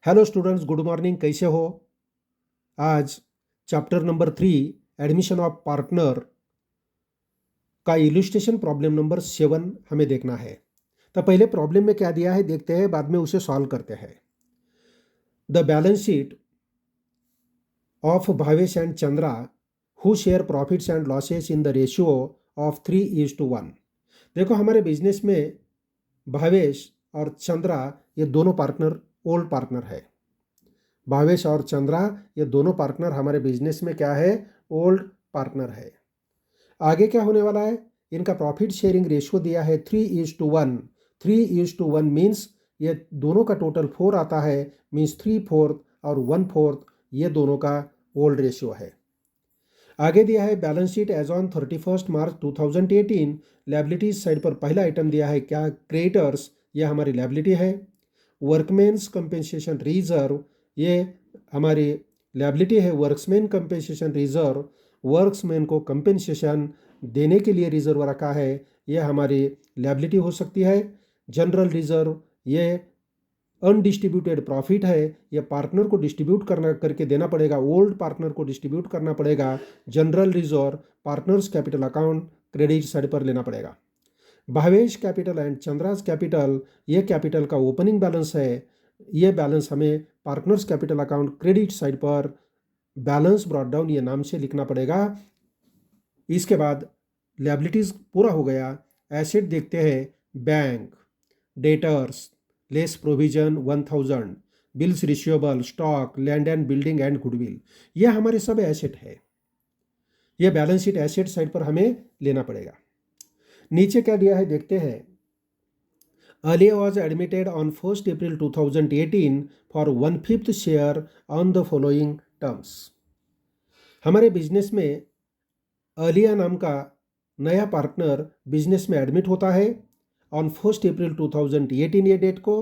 Hello students, good morning. कैसे हो? आज chapter number 3 admission of partner का इलस्ट्रेशन प्रॉब्लम नंबर 7 हमें देखना है। तो पहले प्रॉब्लम में क्या दिया है देखते हैं, बाद में उसे सॉल्व करते हैं। The balance sheet of Bhavesh and Chandra who share profits and losses in the ratio of 3:1। देखो, हमारे बिजनेस में भावेश और चंद्रा ये दोनों पार्टनर ओल्ड पार्टनर है। भावेश और चंद्रा ये दोनों पार्टनर हमारे बिजनेस में क्या है, ओल्ड पार्टनर है। आगे क्या होने वाला है, इनका प्रॉफिट शेयरिंग रेशियो दिया है 3:1। 3:1 मीन्स ये दोनों का टोटल 4 आता है, मीन्स 3/4 और 1/4 ये दोनों का ओल्ड रेशियो है। आगे दिया है balance sheet as on 31 March 2018। Liabilities side पर पहला आइटम दिया है क्या, क्रेडिटर्स, ये हमारी लायबिलिटी है। वर्कमेंस कंपेंसेशन रिजर्व, ये हमारी लायबिलिटी है। वर्क्समैन कंपेंसेशन रिजर्व, वर्क्समैन को कंपेंसेशन देने के लिए रिजर्व रखा है, यह हमारी लायबिलिटी हो सकती है। जनरल रिजर्व, ये अनडिस्ट्रीब्यूटेड प्रॉफिट है, यह पार्टनर को डिस्ट्रीब्यूट करके देना पड़ेगा, ओल्ड पार्टनर को डिस्ट्रीब्यूट करना पड़ेगा। General reserve partners capital account credit side पर लेना पड़ेगा। Bhavesh capital and Chandra's capital, ये कैपिटल का ओपनिंग बैलेंस है, ये बैलेंस हमें partners capital account credit side पर बैलेंस ब्रॉट डाउन ये नाम से लिखना पड़ेगा। इसके बाद लायबिलिटीज पूरा हो गया। एसेट देखते हैं, bank, debtors, less provision 1000, bills receivable, stock, land and building and goodwill, ये हमारे सब एसेट है। ये बैलेंस शीट एसेट साइड पर हमें लेना पड़ेगा। नीचे क्या दिया है देखते हैं। Earlier was admitted on 1st April 2018 for 1/5 share on the following terms। हमारे बिजनेस में अलिया नाम का नया पार्टनर बिजनेस में एडमिट होता है ऑन 1st अप्रैल 2018 ये डेट को,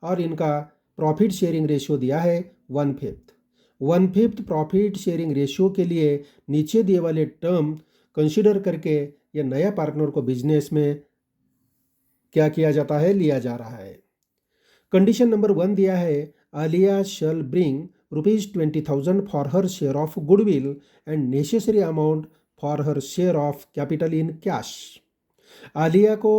और इनका प्रॉफिट शेयरिंग रेशियो दिया है 1/5 प्रॉफिट शेयरिंग रेशियो के लिए नीचे दिए वाले टर्म कंसिडर करके ये नया पार्टनर को बिजनेस में क्या किया जाता है, लिया जा रहा है। कंडीशन नंबर 1 दिया है, Alia shall bring ₹20,000 for her share of goodwill and necessary amount for her share of capital in cash. Alia को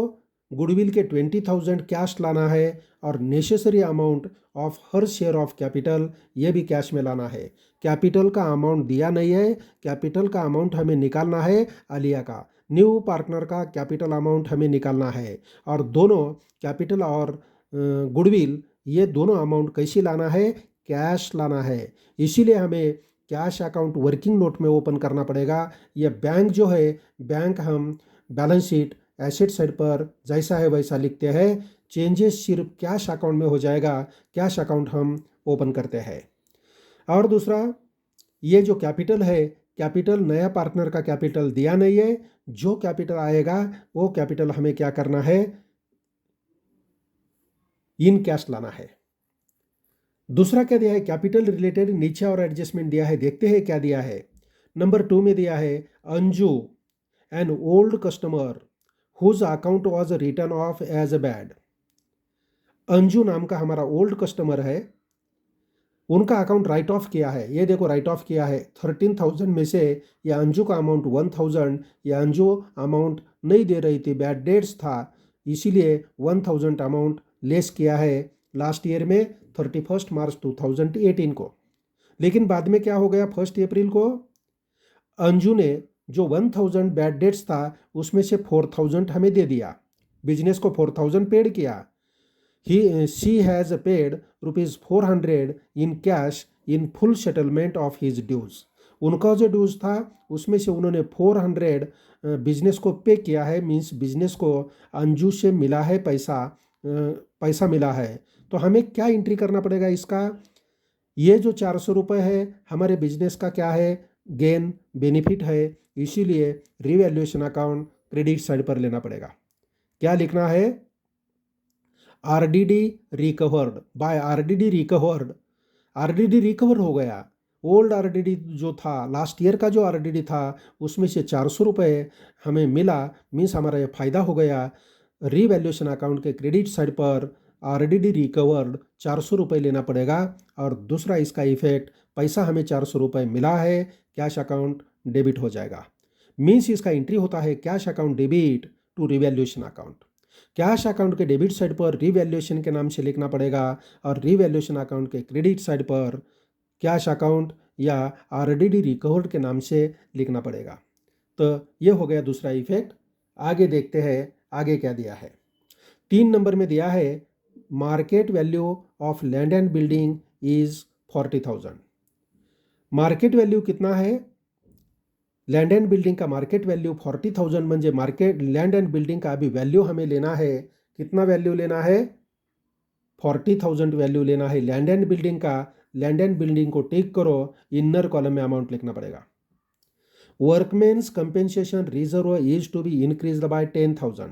गुडविल के 20,000 कैश लाना है और necessary amount of her share of capital ये भी कैश में लाना है। कैपिटल का अमाउंट दिया नहीं है, कैपिटल का अमाउंट हमें निकालना है आलिया का। न्यू पार्टनर का कैपिटल अमाउंट हमें निकालना है, और दोनों कैपिटल और गुडविल ये दोनों अमाउंट कैसे लाना है, कैश लाना है। इसीलिए हमें कैश अकाउंट वर्किंग नोट में ओपन करना पड़ेगा। यह बैंक जो है, बैंक हम बैलेंस शीट एसेट साइड पर जैसा है वैसा लिखते हैं, चेंजेस सिर्फ कैश अकाउंट में हो जाएगा। कैश अकाउंट हम ओपन करते हैं। और दूसरा, ये जो कैपिटल है, कैपिटल नया पार्टनर का कैपिटल दिया नहीं है, जो कैपिटल आएगा वो कैपिटल हमें क्या करना है, इन कैश लाना है। दूसरा क्या दिया है, कैपिटल रिलेटेड नीचे और एडजस्टमेंट दिया है, देखते हैं क्या दिया है। नंबर 2 में दिया है, Anju an old customer whose account was written off as a bad. Anju नाम का हमारा ओल्ड कस्टमर है, उनका अकाउंट राइट ऑफ किया है। ये देखो राइट ऑफ किया है 13,000 में से या अंजू का अमाउंट 1,000, या अंजू अमाउंट नहीं दे रही थी, बैड डेट्स था, इसीलिए 1,000 अमाउंट लेस किया है लास्ट ईयर में 31 मार्च 2018 को। लेकिन बाद में क्या हो गया, 1 अप्रैल को अंजू ने जो 1,000 बैड डेट्स था उसमें से 4,000 हमें दे दिया, बिजनेस को 4,000 पेड किया। She has paid ₹400 in cash in full settlement of his dues। उनका जो ड्यूज था उसमें से उन्होंने 400 बिजनेस को पे किया है, मीन्स बिजनेस को अंजू से मिला है पैसा मिला है। तो हमें क्या एंट्री करना पड़ेगा इसका, ये जो 400 रुपये है हमारे बिजनेस का क्या है, गेन बेनिफिट है, इसीलिए रिवैल्यूएशन अकाउंट क्रेडिट साइड पर लेना पड़ेगा। क्या लिखना है, RDD recovered by RDD recovered. RDD recover हो गया, ओल्ड आरडीडी जो था लास्ट ईयर का जो आरडीडी था उसमें से 400 रुपये हमें मिला, मीन्स हमारा ये फ़ायदा हो गया। रिवैल्यूएशन अकाउंट के क्रेडिट साइड पर RDD रिकवर्ड 400 रुपये लेना पड़ेगा, और दूसरा इसका इफेक्ट पैसा हमें 400 रुपये मिला है, कैश अकाउंट डेबिट हो जाएगा। मीन्स इसका एंट्री होता है cash account debit to revaluation account. Cash account के डेबिट साइड पर रिवैल्यूएशन के नाम से लिखना पड़ेगा, और रिवैल्यूएशन अकाउंट के क्रेडिट साइड पर कैश अकाउंट या RDD रिकवर्ड के नाम से लिखना पड़ेगा। तो ये हो गया दूसरा इफेक्ट। आगे देखते हैं आगे क्या दिया है। 3 नंबर में दिया है market value of land and building is 40,000। Market value कितना है? लैंड एंड बिल्डिंग का मार्केट वैल्यू 40,000, म्हणजे मार्केट लैंड एंड बिल्डिंग का अभी वैल्यू हमें लेना है। कितना वैल्यू लेना है? 40,000 वैल्यू लेना है लैंड एंड बिल्डिंग का। लैंड एंड बिल्डिंग को टिक करो, इनर कॉलम में अमाउंट लिखना पड़ेगा। Workman's compensation reserve is to be increased by 10,000।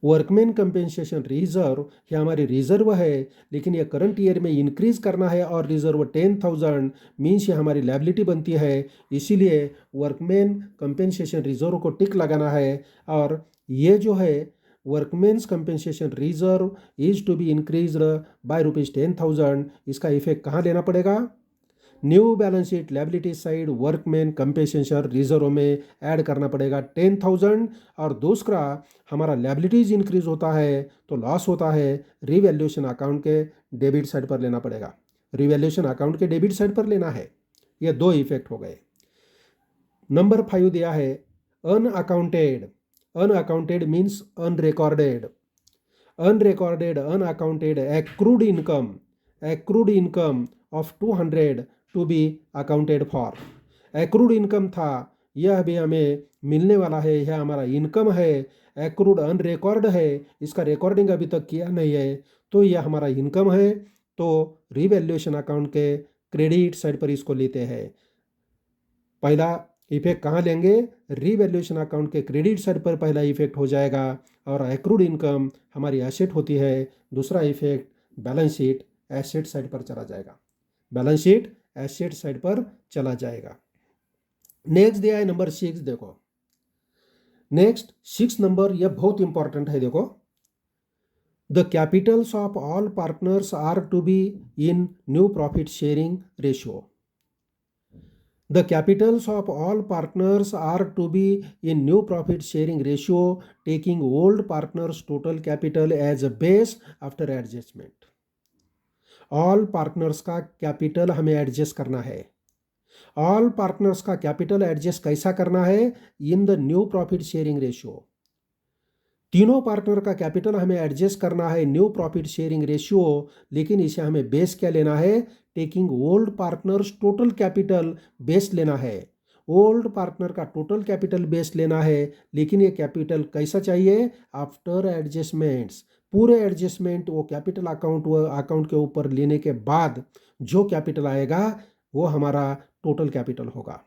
Workman compensation reserve ये हमारी रिजर्व है, लेकिन ये करंट ईयर में इंक्रीज करना है, और रिजर्व 10,000 मीन्स ये हमारी लायबिलिटी बनती है। इसीलिए वर्कमैन कंपेंसेशन रिजर्व को टिक लगाना है, और ये जो है workman's compensation reserve is to be increased by ₹10,000, इसका इफेक्ट कहाँ लेना पड़ेगा? New balance sheet liability side workman compensation reserve में ऐड करना पड़ेगा 10,000। और दूसरा हमारा लायबिलिटीज इंक्रीज होता है तो लॉस होता है, रिवैल्यूएशन अकाउंट के डेबिट साइड पर लेना पड़ेगा। रिवैल्यूएशन अकाउंट के डेबिट साइड पर लेना है। ये 2 इफेक्ट हो गए। नंबर 5 दिया है unaccounted. Unaccounted means unrecorded. Unrecorded unaccounted accrued income of 200 to be accounted for. Accrued income था, यह भी हमें मिलने वाला है, यह हमारा इनकम है। एक्रूड अनरिकॉर्ड है, इसका रिकॉर्डिंग अभी तक किया नहीं है, तो यह हमारा इनकम है। तो रिवैल्यूएशन अकाउंट के क्रेडिट साइड पर इसको लेते हैं। पहला इफेक्ट कहाँ लेंगे? रिवैल्यूएशन अकाउंट के क्रेडिट साइड पर पहला इफेक्ट हो जाएगा, और एक्रूड इनकम हमारी एसेट होती है। दूसरा effect balance sheet asset side पर चला जाएगा। बैलेंस शीट एसेट साइड पर चला जाएगा। नेक्स्ट दिया है नंबर 6। देखो नेक्स्ट 6 नंबर, यह बहुत इंपॉर्टेंट है। देखो the capitals of all partners are to be in new profit sharing ratio. The capitals of all partners are to be in new profit sharing ratio, taking old partners' total capital as a base after adjustment. All partners का capital हमें adjust करना है। All partners का capital adjust कैसा करना है? In the new profit sharing ratio. तीनों partner का कैपिटल हमें एडजस्ट करना है न्यू प्रॉफिट शेयरिंग रेशियो, लेकिन इसे हमें बेस क्या लेना है? Taking old partners total capital base लेना है। ओल्ड पार्टनर का टोटल कैपिटल बेस लेना है, लेकिन ये कैपिटल कैसा चाहिए? After adjustments. पूरे एडजस्टमेंट वो कैपिटल अकाउंट के ऊपर लेने के बाद जो कैपिटल आएगा वो हमारा टोटल कैपिटल होगा।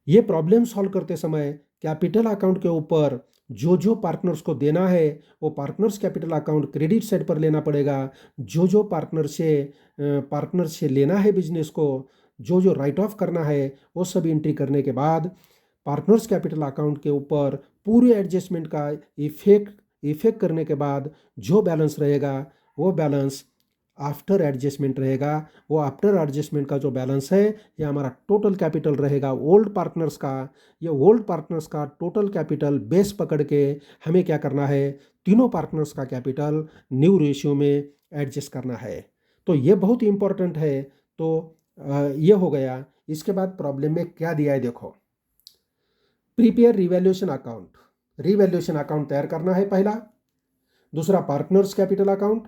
ये प्रॉब्लम सॉल्व करते समय कैपिटल अकाउंट के ऊपर जो जो पार्टनर्स को देना है वो partners capital account credit side पर लेना पड़ेगा। जो जो पार्टनर से लेना है बिजनेस को, जो जो राइट ऑफ करना है वो सब एंट्री करने के बाद पार्टनर्स कैपिटल अकाउंट के ऊपर पूरे एडजस्टमेंट का इफेक्ट करने के बाद जो बैलेंस रहेगा वो बैलेंस आफ्टर एडजस्टमेंट रहेगा। वो आफ्टर एडजस्टमेंट का जो बैलेंस है ये हमारा टोटल कैपिटल रहेगा ओल्ड पार्टनर्स का। ये ओल्ड पार्टनर्स का टोटल कैपिटल बेस पकड़ के हमें क्या करना है? तीनों पार्टनर्स का कैपिटल न्यू रेशियो में एडजस्ट करना है। तो ये बहुत इंपॉर्टेंट है। तो ये हो गया। इसके बाद प्रॉब्लम में क्या दिया है देखो, prepare revaluation account. Revaluation account तैयार करना है पहला। दूसरा partners capital account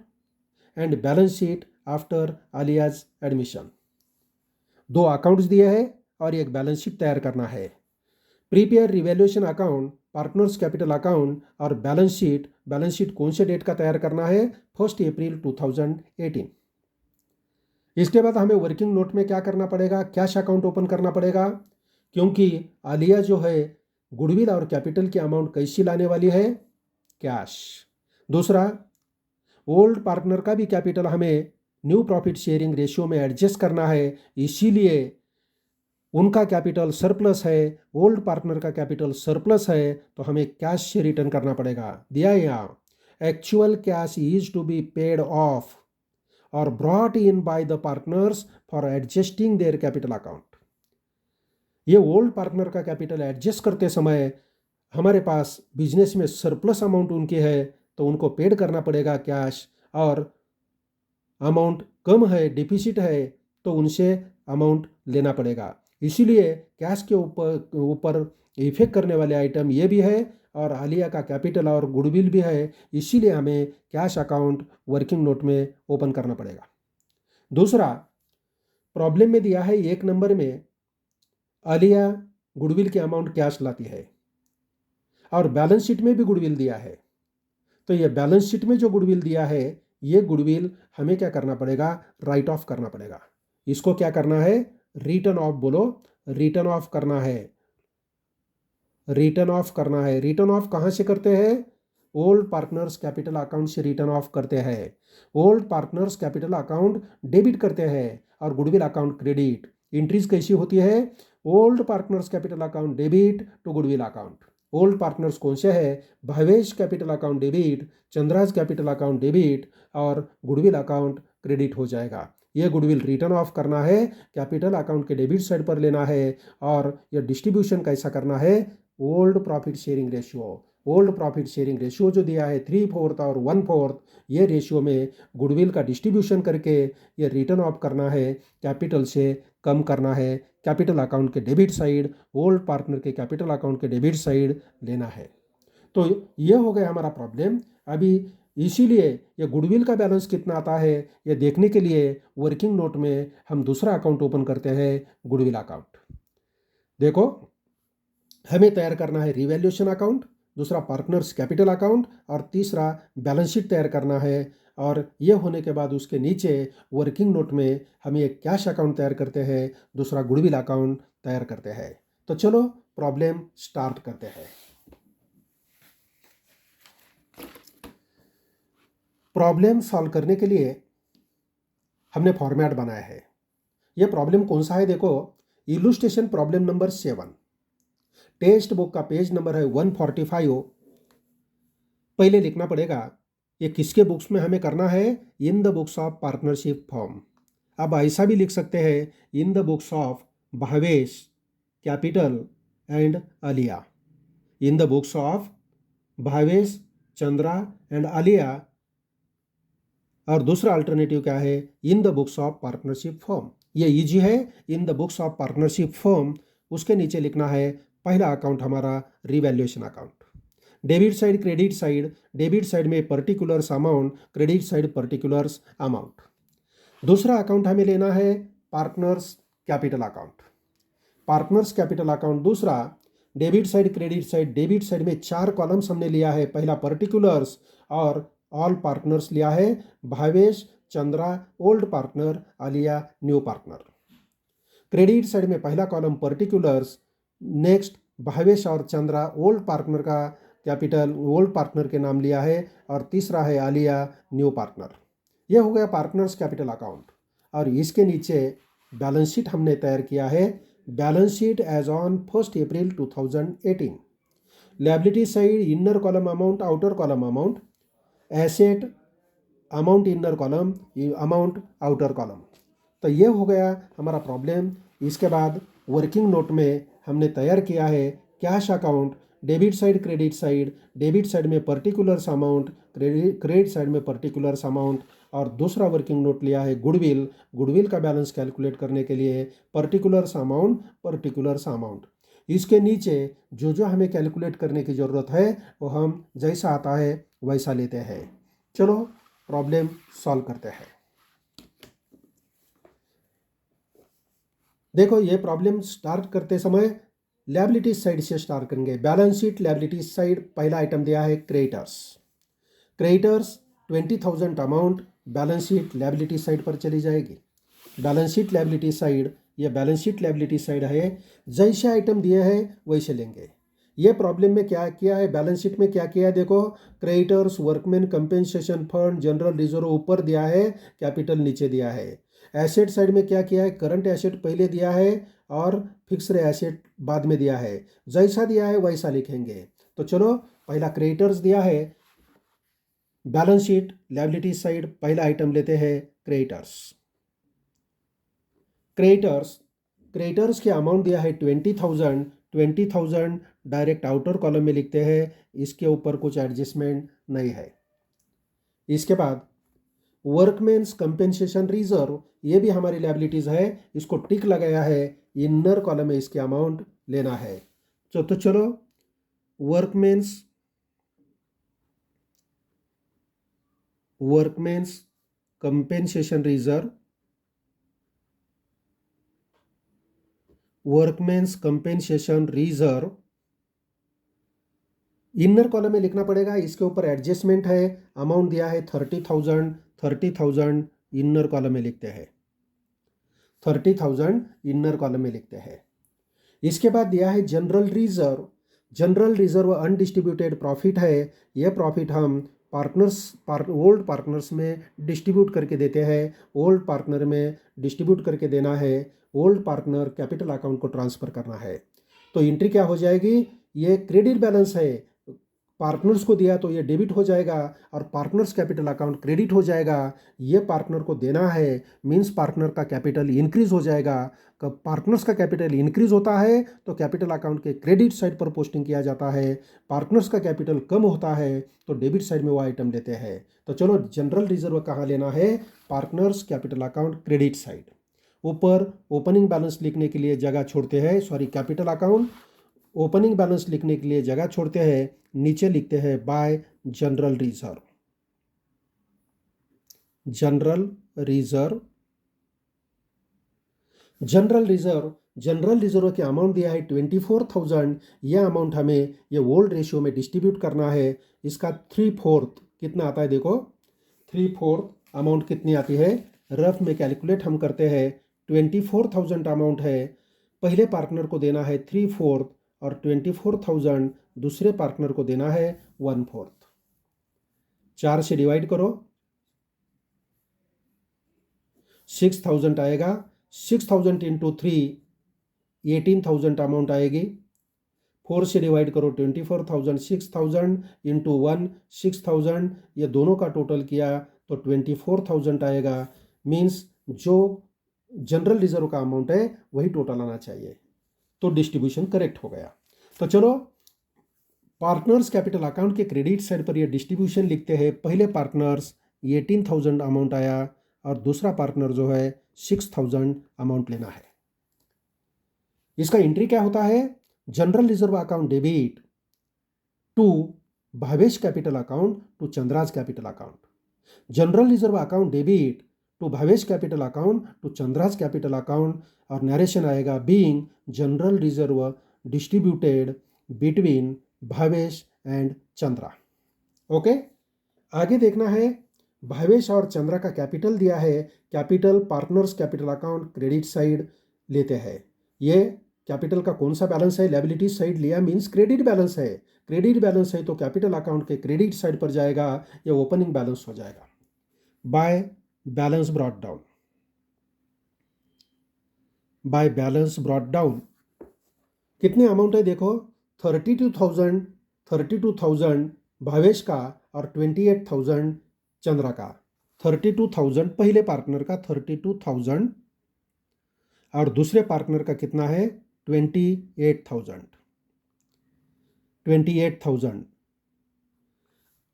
and balance sheet after Alia's admission. 2 accounts दिए हैं और एक बैलेंस शीट तैयार करना है। Prepare revaluation account, partners capital account और बैलेंस शीट कौन से डेट का तैयार करना है? 1 अप्रैल 2018। इसके बाद हमें वर्किंग नोट में क्या करना पड़ेगा? कैश अकाउंट ओपन करना पड़ेगा, क्योंकि आलिया जो है गुडविल और कैपिटल की अमाउंट कैसी लाने वाली है? कैश। दूसरा ओल्ड पार्टनर का भी कैपिटल हमें न्यू प्रॉफिट शेयरिंग रेशियो में एडजस्ट करना है, इसीलिए उनका कैपिटल सरप्लस है, ओल्ड पार्टनर का कैपिटल सरप्लस है, तो हमें कैश से रिटर्न करना पड़ेगा। दिया है यहाँ actual cash is to be paid off or brought in by the partners for adjusting their capital account. ये ओल्ड पार्टनर का कैपिटल एडजस्ट करते समय हमारे पास बिजनेस में सरप्लस अमाउंट उनकी है तो उनको पेड करना पड़ेगा कैश, और अमाउंट कम है, डिफिसिट है, तो उनसे अमाउंट लेना पड़ेगा। इसीलिए कैश के ऊपर इफेक्ट करने वाले आइटम ये भी है और आलिया का कैपिटल और गुडविल भी है, इसीलिए हमें कैश अकाउंट वर्किंग नोट में ओपन करना पड़ेगा। दूसरा, प्रॉब्लम में दिया है 1 नंबर में आलिया गुडविल की अमाउंट कैश लाती है और बैलेंस शीट में भी गुडविल दिया है। तो ये बैलेंस शीट में जो गुडविल दिया है, ये गुडविल हमें क्या करना पड़ेगा, राइट ऑफ करना पड़ेगा। इसको क्या करना है, रिटर्न ऑफ बोलो, रिटर्न ऑफ करना है, रिटर्न ऑफ करना है। रिटर्न ऑफ कहाँ से करते हैं, ओल्ड पार्टनर्स कैपिटल अकाउंट से रिटर्न ऑफ करते हैं। Old partners capital account debit करते हैं और गुडविल अकाउंट क्रेडिट। एंट्रीज कैसी होती है, old partners capital account debit to goodwill account. Old partners कौन से है, Bhavesh capital account debit, Chandra's capital account debit और गुडविल अकाउंट क्रेडिट हो जाएगा। ये गुडविल रिटर्न ऑफ करना है, कैपिटल अकाउंट के डेबिट साइड पर लेना है। और ये डिस्ट्रीब्यूशन कैसा करना है, old profit sharing ratio. Old profit sharing ratio जो दिया है 3/4 और 1/4, ये रेशियो में गुडविल का डिस्ट्रीब्यूशन करके ये रिटर्न ऑफ करना है, कैपिटल से कम करना है। कैपिटल अकाउंट के डेबिट साइड, ओल्ड पार्टनर के कैपिटल अकाउंट के डेबिट साइड लेना है। तो ये हो गया हमारा प्रॉब्लम। अभी इसीलिए ये गुडविल का बैलेंस कितना आता है ये देखने के लिए वर्किंग नोट में हम दूसरा अकाउंट ओपन करते हैं, गुडविल अकाउंट। देखो, हमें तैयार करना है रिवैल्यूएशन अकाउंट, दूसरा पार्टनर्स कैपिटल अकाउंट और तीसरा बैलेंस शीट तैयार करना है। और ये होने के बाद उसके नीचे वर्किंग नोट में हम एक कैश अकाउंट तैयार करते हैं, दूसरा गुडविल अकाउंट तैयार करते हैं। तो चलो प्रॉब्लम स्टार्ट करते हैं। प्रॉब्लम सॉल्व करने के लिए हमने फॉर्मेट बनाया है। यह प्रॉब्लम कौन सा है, देखो, illustration problem number 7। Text book का पेज नंबर है 145। पहले लिखना पड़ेगा ये किसके बुक्स में हमें करना है, in the books of partnership form. अब ऐसा भी लिख सकते हैं, in the books of Bhavesh capital and Alia. In the books of Bhavesh, Chandra and Alia. और दूसरा अल्टरनेटिव क्या है, in the books of partnership form. ये इजी है, in the books of partnership form. उसके नीचे लिखना है पहला अकाउंट हमारा revaluation account. Debit side, credit side, debit side में particulars amount, credit side particulars amount. दूसरा अकाउंट हमें लेना है partners capital account. Partners capital account दूसरा, debit side, credit side, debit side में 4 कॉलम्स हमने लिया है। पहला पर्टिकुलर्स और ऑल पार्टनर्स लिया है, Bhavesh, Chandra old partner, Alia new partner. Credit side में पहला कॉलम पर्टिकुलर्स, नेक्स्ट भावेश और चंद्रा ओल्ड पार्टनर का कैपिटल ओल्ड पार्टनर के नाम लिया है और तीसरा है आलिया न्यू पार्टनर। यह हो गया पार्टनर्स कैपिटल अकाउंट। और इसके नीचे बैलेंस शीट हमने तैयार किया है, balance sheet as on 1 April 2018। Liability side, inner column amount, outer column amount, asset amount inner column, amount outer column. तो ये हो गया हमारा प्रॉब्लम। इसके बाद वर्किंग नोट में हमने तैयार किया है cash account, debit side, credit side, debit side में पर्टिकुलर्स अमाउंट, क्रेडिट साइड में पर्टिकुलर्स अमाउंट। और दूसरा वर्किंग नोट लिया है गुडविल। गुडविल का बैलेंस कैलकुलेट करने के लिए पर्टिकुलर्स अमाउंट, पर्टिकुलर्स अमाउंट। इसके नीचे जो जो हमें कैलकुलेट करने की ज़रूरत है वो हम जैसा आता है वैसा लेते हैं। चलो प्रॉब्लम सॉल्व करते हैं। देखो, ये प्रॉब्लम स्टार्ट करते समय लायबिलिटी साइड से स्टार्ट करेंगे। बैलेंस शीट लायबिलिटी साइड, पहला आइटम दिया है creditors. Creditors 20,000 amount balance sheet liability side पर चली जाएगी। बैलेंस शीट लायबिलिटी साइड, ये बैलेंस शीट लायबिलिटी साइड है, जैसे आइटम दिए हैं वैसे लेंगे। ये प्रॉब्लम में क्या किया है, बैलेंस शीट में क्या किया है, देखो, creditors, workman compensation fund, general reserve ऊपर दिया है, कैपिटल नीचे दिया है। एसेट साइड में क्या किया है, करंट एसेट पहले दिया है और फिक्स्ड एसेट बाद में दिया है। जैसा दिया है वैसा लिखेंगे। तो चलो, पहला क्रेडिटर्स दिया है बैलेंस शीट लायबिलिटी साइड पहला आइटम लेते हैं क्रेडिटर्स। क्रेडिटर्स की अमाउंट दिया है 20,000। 20,000 डायरेक्ट आउटर कॉलम में लिखते हैं, इसके ऊपर कुछ एडजस्टमेंट नहीं है। इसके बाद वर्कमेंस कंपेंसेशन रिजर्व, ये भी हमारी लायबिलिटीज है, इसको टिक लगाया है, इनर कॉलम में इसकी अमाउंट लेना है। तो चलो workmen's compensation reserve, workmen's compensation reserve inner column में लिखना पड़ेगा, इसके ऊपर एडजस्टमेंट है, अमाउंट दिया है 30,000। 30,000 इनर कॉलम में लिखते हैं, 30,000 इनर कॉलम में लिखते हैं। इसके बाद दिया है general reserve. General reserve undistributed profit है, यह प्रॉफिट हम ओल्ड पार्टनर्स में डिस्ट्रीब्यूट करके देते हैं। ओल्ड पार्टनर में डिस्ट्रीब्यूट करके देना है, ओल्ड पार्टनर कैपिटल अकाउंट को ट्रांसफ़र करना है। तो एंट्री क्या हो जाएगी, ये क्रेडिट बैलेंस है, पार्टनर्स को दिया तो ये डेबिट हो जाएगा और पार्टनर्स कैपिटल अकाउंट क्रेडिट हो जाएगा। ये पार्टनर को देना है, मींस पार्टनर का कैपिटल इंक्रीज हो जाएगा। कब पार्टनर्स का कैपिटल इंक्रीज होता है तो कैपिटल अकाउंट के क्रेडिट साइड पर पोस्टिंग किया जाता है, पार्टनर्स का कैपिटल कम होता है तो डेबिट साइड में वो आइटम लेते हैं। तो चलो जनरल रिजर्व कहाँ लेना है, partners capital account credit side. ऊपर ओपनिंग बैलेंस लिखने के लिए जगह छोड़ते हैं, कैपिटल अकाउंट ओपनिंग बैलेंस लिखने के लिए जगह छोड़ते हैं, नीचे लिखते हैं bye general reserve. General reserve general reserve की अमाउंट दिया है 24,000। यह अमाउंट हमें ये ओल्ड रेशियो में डिस्ट्रीब्यूट करना है। इसका 3/4 कितना आता है, देखो 3/4 अमाउंट कितनी आती है, रफ में कैलकुलेट हम करते हैं। 24,000 अमाउंट है, पहले पार्टनर को देना है 3/4 और 24,000 दूसरे पार्टनर को देना है 1/4। 4 से डिवाइड करो, 6,000 आएगा। 6,000 इंटू 3 18,000 अमाउंट आएगी। 4 से डिवाइड करो 24,000, 6,000 इंटू 1 6,000, ये दोनों का टोटल किया तो 24,000 आएगा। मीन्स जो जनरल रिजर्व का अमाउंट है वही टोटल आना चाहिए, तो डिस्ट्रीब्यूशन करेक्ट हो गया। तो चलो पार्टनर्स कैपिटल अकाउंट के क्रेडिट साइड पर ये डिस्ट्रीब्यूशन लिखते हैं। पहले पार्टनर्स 18,000 अमाउंट आया और दूसरा पार्टनर जो है 6,000 अमाउंट लेना है। इसका एंट्री क्या होता है, general reserve account debit to Bhavesh capital account to Chandra's capital account. General reserve account debit to Bhavesh capital account to Chandra's capital account, और नरेशन आएगा being general reserve distributed between Bhavesh and Chandra. Okay, आगे देखना है, भावेश और चंद्रा का कैपिटल दिया है, capital partners capital account credit side लेते हैं। ये कैपिटल का कौन सा बैलेंस है, लायबिलिटी साइड लिया, मींस क्रेडिट बैलेंस है। क्रेडिट बैलेंस है तो कैपिटल अकाउंट के क्रेडिट साइड पर जाएगा, ये ओपनिंग बैलेंस हो जाएगा। By balance brought down, by balance brought down कितने अमाउंट है, देखो 32,000 भावेश का और 28,000 चंद्रा का। 32,000 पहले पार्टनर का 32,000 और दूसरे पार्टनर का कितना है 28,000।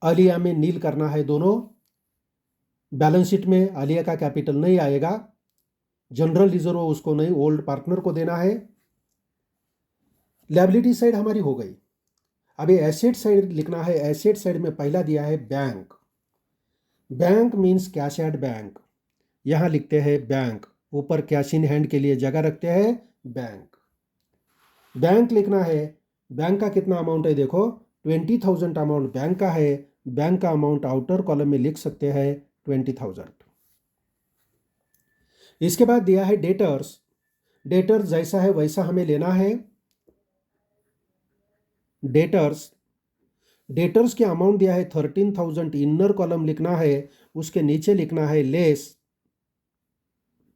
आलिया में नील करना है दोनों, बैलेंस शीट में आलिया का कैपिटल नहीं आएगा, जनरल रिजर्व उसको नहीं, ओल्ड पार्टनर को देना है। लायबिलिटी साइड हमारी हो गई, अभी एसेट साइड लिखना है। एसेट साइड में पहला दिया है bank. Bank means cash at bank, यहां लिखते हैं बैंक, ऊपर कैश इन हैंड के लिए जगह रखते हैं बैंक। बैंक लिखना है, बैंक का कितना अमाउंट है, देखो 20,000 अमाउंट बैंक का है। बैंक का अमाउंट आउटर कॉलम में लिख सकते हैं 20,000। इसके बाद दिया है डेटर्स। डेटर्स जैसा है वैसा हमें लेना है। डेटर्स के अमाउंट दिया है 13,000, इनर कॉलम लिखना है, उसके नीचे लिखना है लेस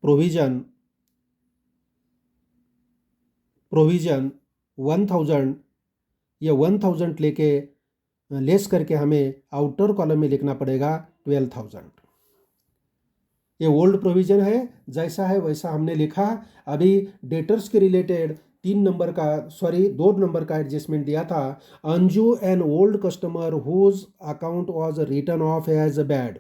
प्रोविजन 1,000। ये 1,000 लेके लेस करके हमें आउटर कॉलम में लिखना पड़ेगा 12,000। ये ओल्ड प्रोविजन है, जैसा है वैसा हमने लिखा। अभी डेटर्स के रिलेटेड 2 नंबर का एडजस्टमेंट दिया था। Anju an old customer whose account was written off as bad.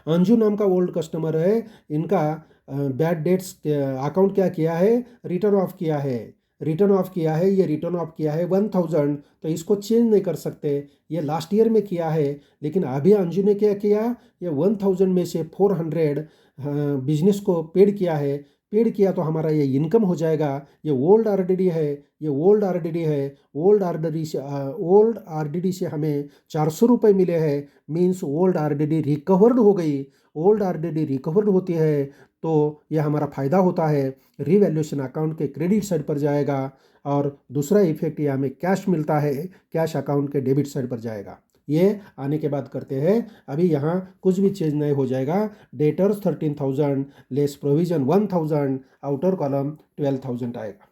Anju नाम का ओल्ड कस्टमर है, इनका बैड डेट्स अकाउंट क्या किया है, रिटर्न ऑफ किया है। ये रिटर्न ऑफ किया है 1000, तो इसको चेंज नहीं कर सकते। ये लास्ट ईयर में किया है, लेकिन अभी अंजू ने क्या किया, ये 1000 में से 400 बिजनेस को पेड किया है। पेड किया तो हमारा ये इनकम हो जाएगा। ये ओल्ड आरडीडी है, ओल्ड आरडीडी से हमें 400 रुपये मिले हैं। मीन्स ओल्ड आरडीडी रिकवर्ड हो गई। ओल्ड आरडीडी रिकवर्ड होती है तो यह हमारा फ़ायदा होता है। रिवैल्यूएशन अकाउंट के क्रेडिट साइड पर जाएगा, और दूसरा इफेक्ट यह हमें कैश मिलता है, कैश अकाउंट के डेबिट साइड पर जाएगा। ये आने के बाद करते हैं। अभी यहाँ कुछ भी चेंज नहीं हो जाएगा। Debtors 13,000 less provision 1000, outer column 12,000 आएगा।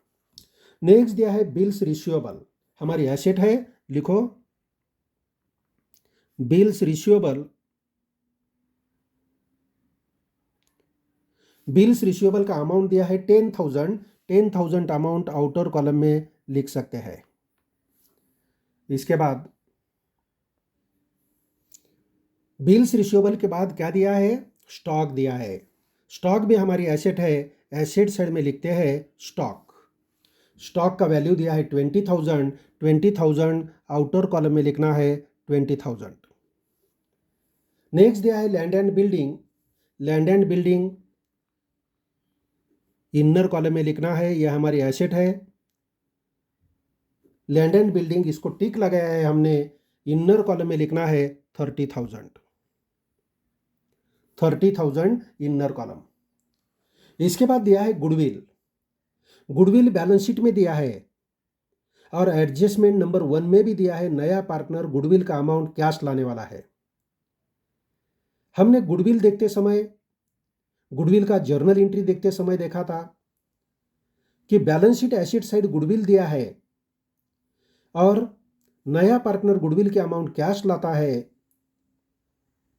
नेक्स्ट दिया है बिल्स रिसीवेबल, हमारी एसेट है, लिखो बिल्स रिसीवेबल। बिल्स रिसीवेबल का अमाउंट दिया है 10,000 अमाउंट आउटर कॉलम में लिख सकते हैं। इसके बाद बिल्स रिसीवेबल के बाद क्या दिया है, स्टॉक दिया है। स्टॉक भी हमारी एसेट है, एसेट साइड में लिखते हैं स्टॉक का वैल्यू दिया है 20,000 आउटर कॉलम में लिखना है 20,000। नेक्स्ट दिया है land and building inner column में लिखना है, यह हमारी एसेट है। लैंड एंड बिल्डिंग इसको टिक लगाया है हमने, इनर कॉलम में लिखना है 30,000 इनर कॉलम। इसके बाद दिया है गुडविल बैलेंस शीट में दिया है, और एडजस्टमेंट नंबर 1 में भी दिया है। नया पार्टनर गुडविल का अमाउंट कैश लाने वाला है। हमने गुडविल देखते समय, गुडविल का जर्नल एंट्री देखते समय देखा था कि balance sheet asset side goodwill दिया है, और नया पार्टनर गुडविल के अमाउंट कैश लाता है,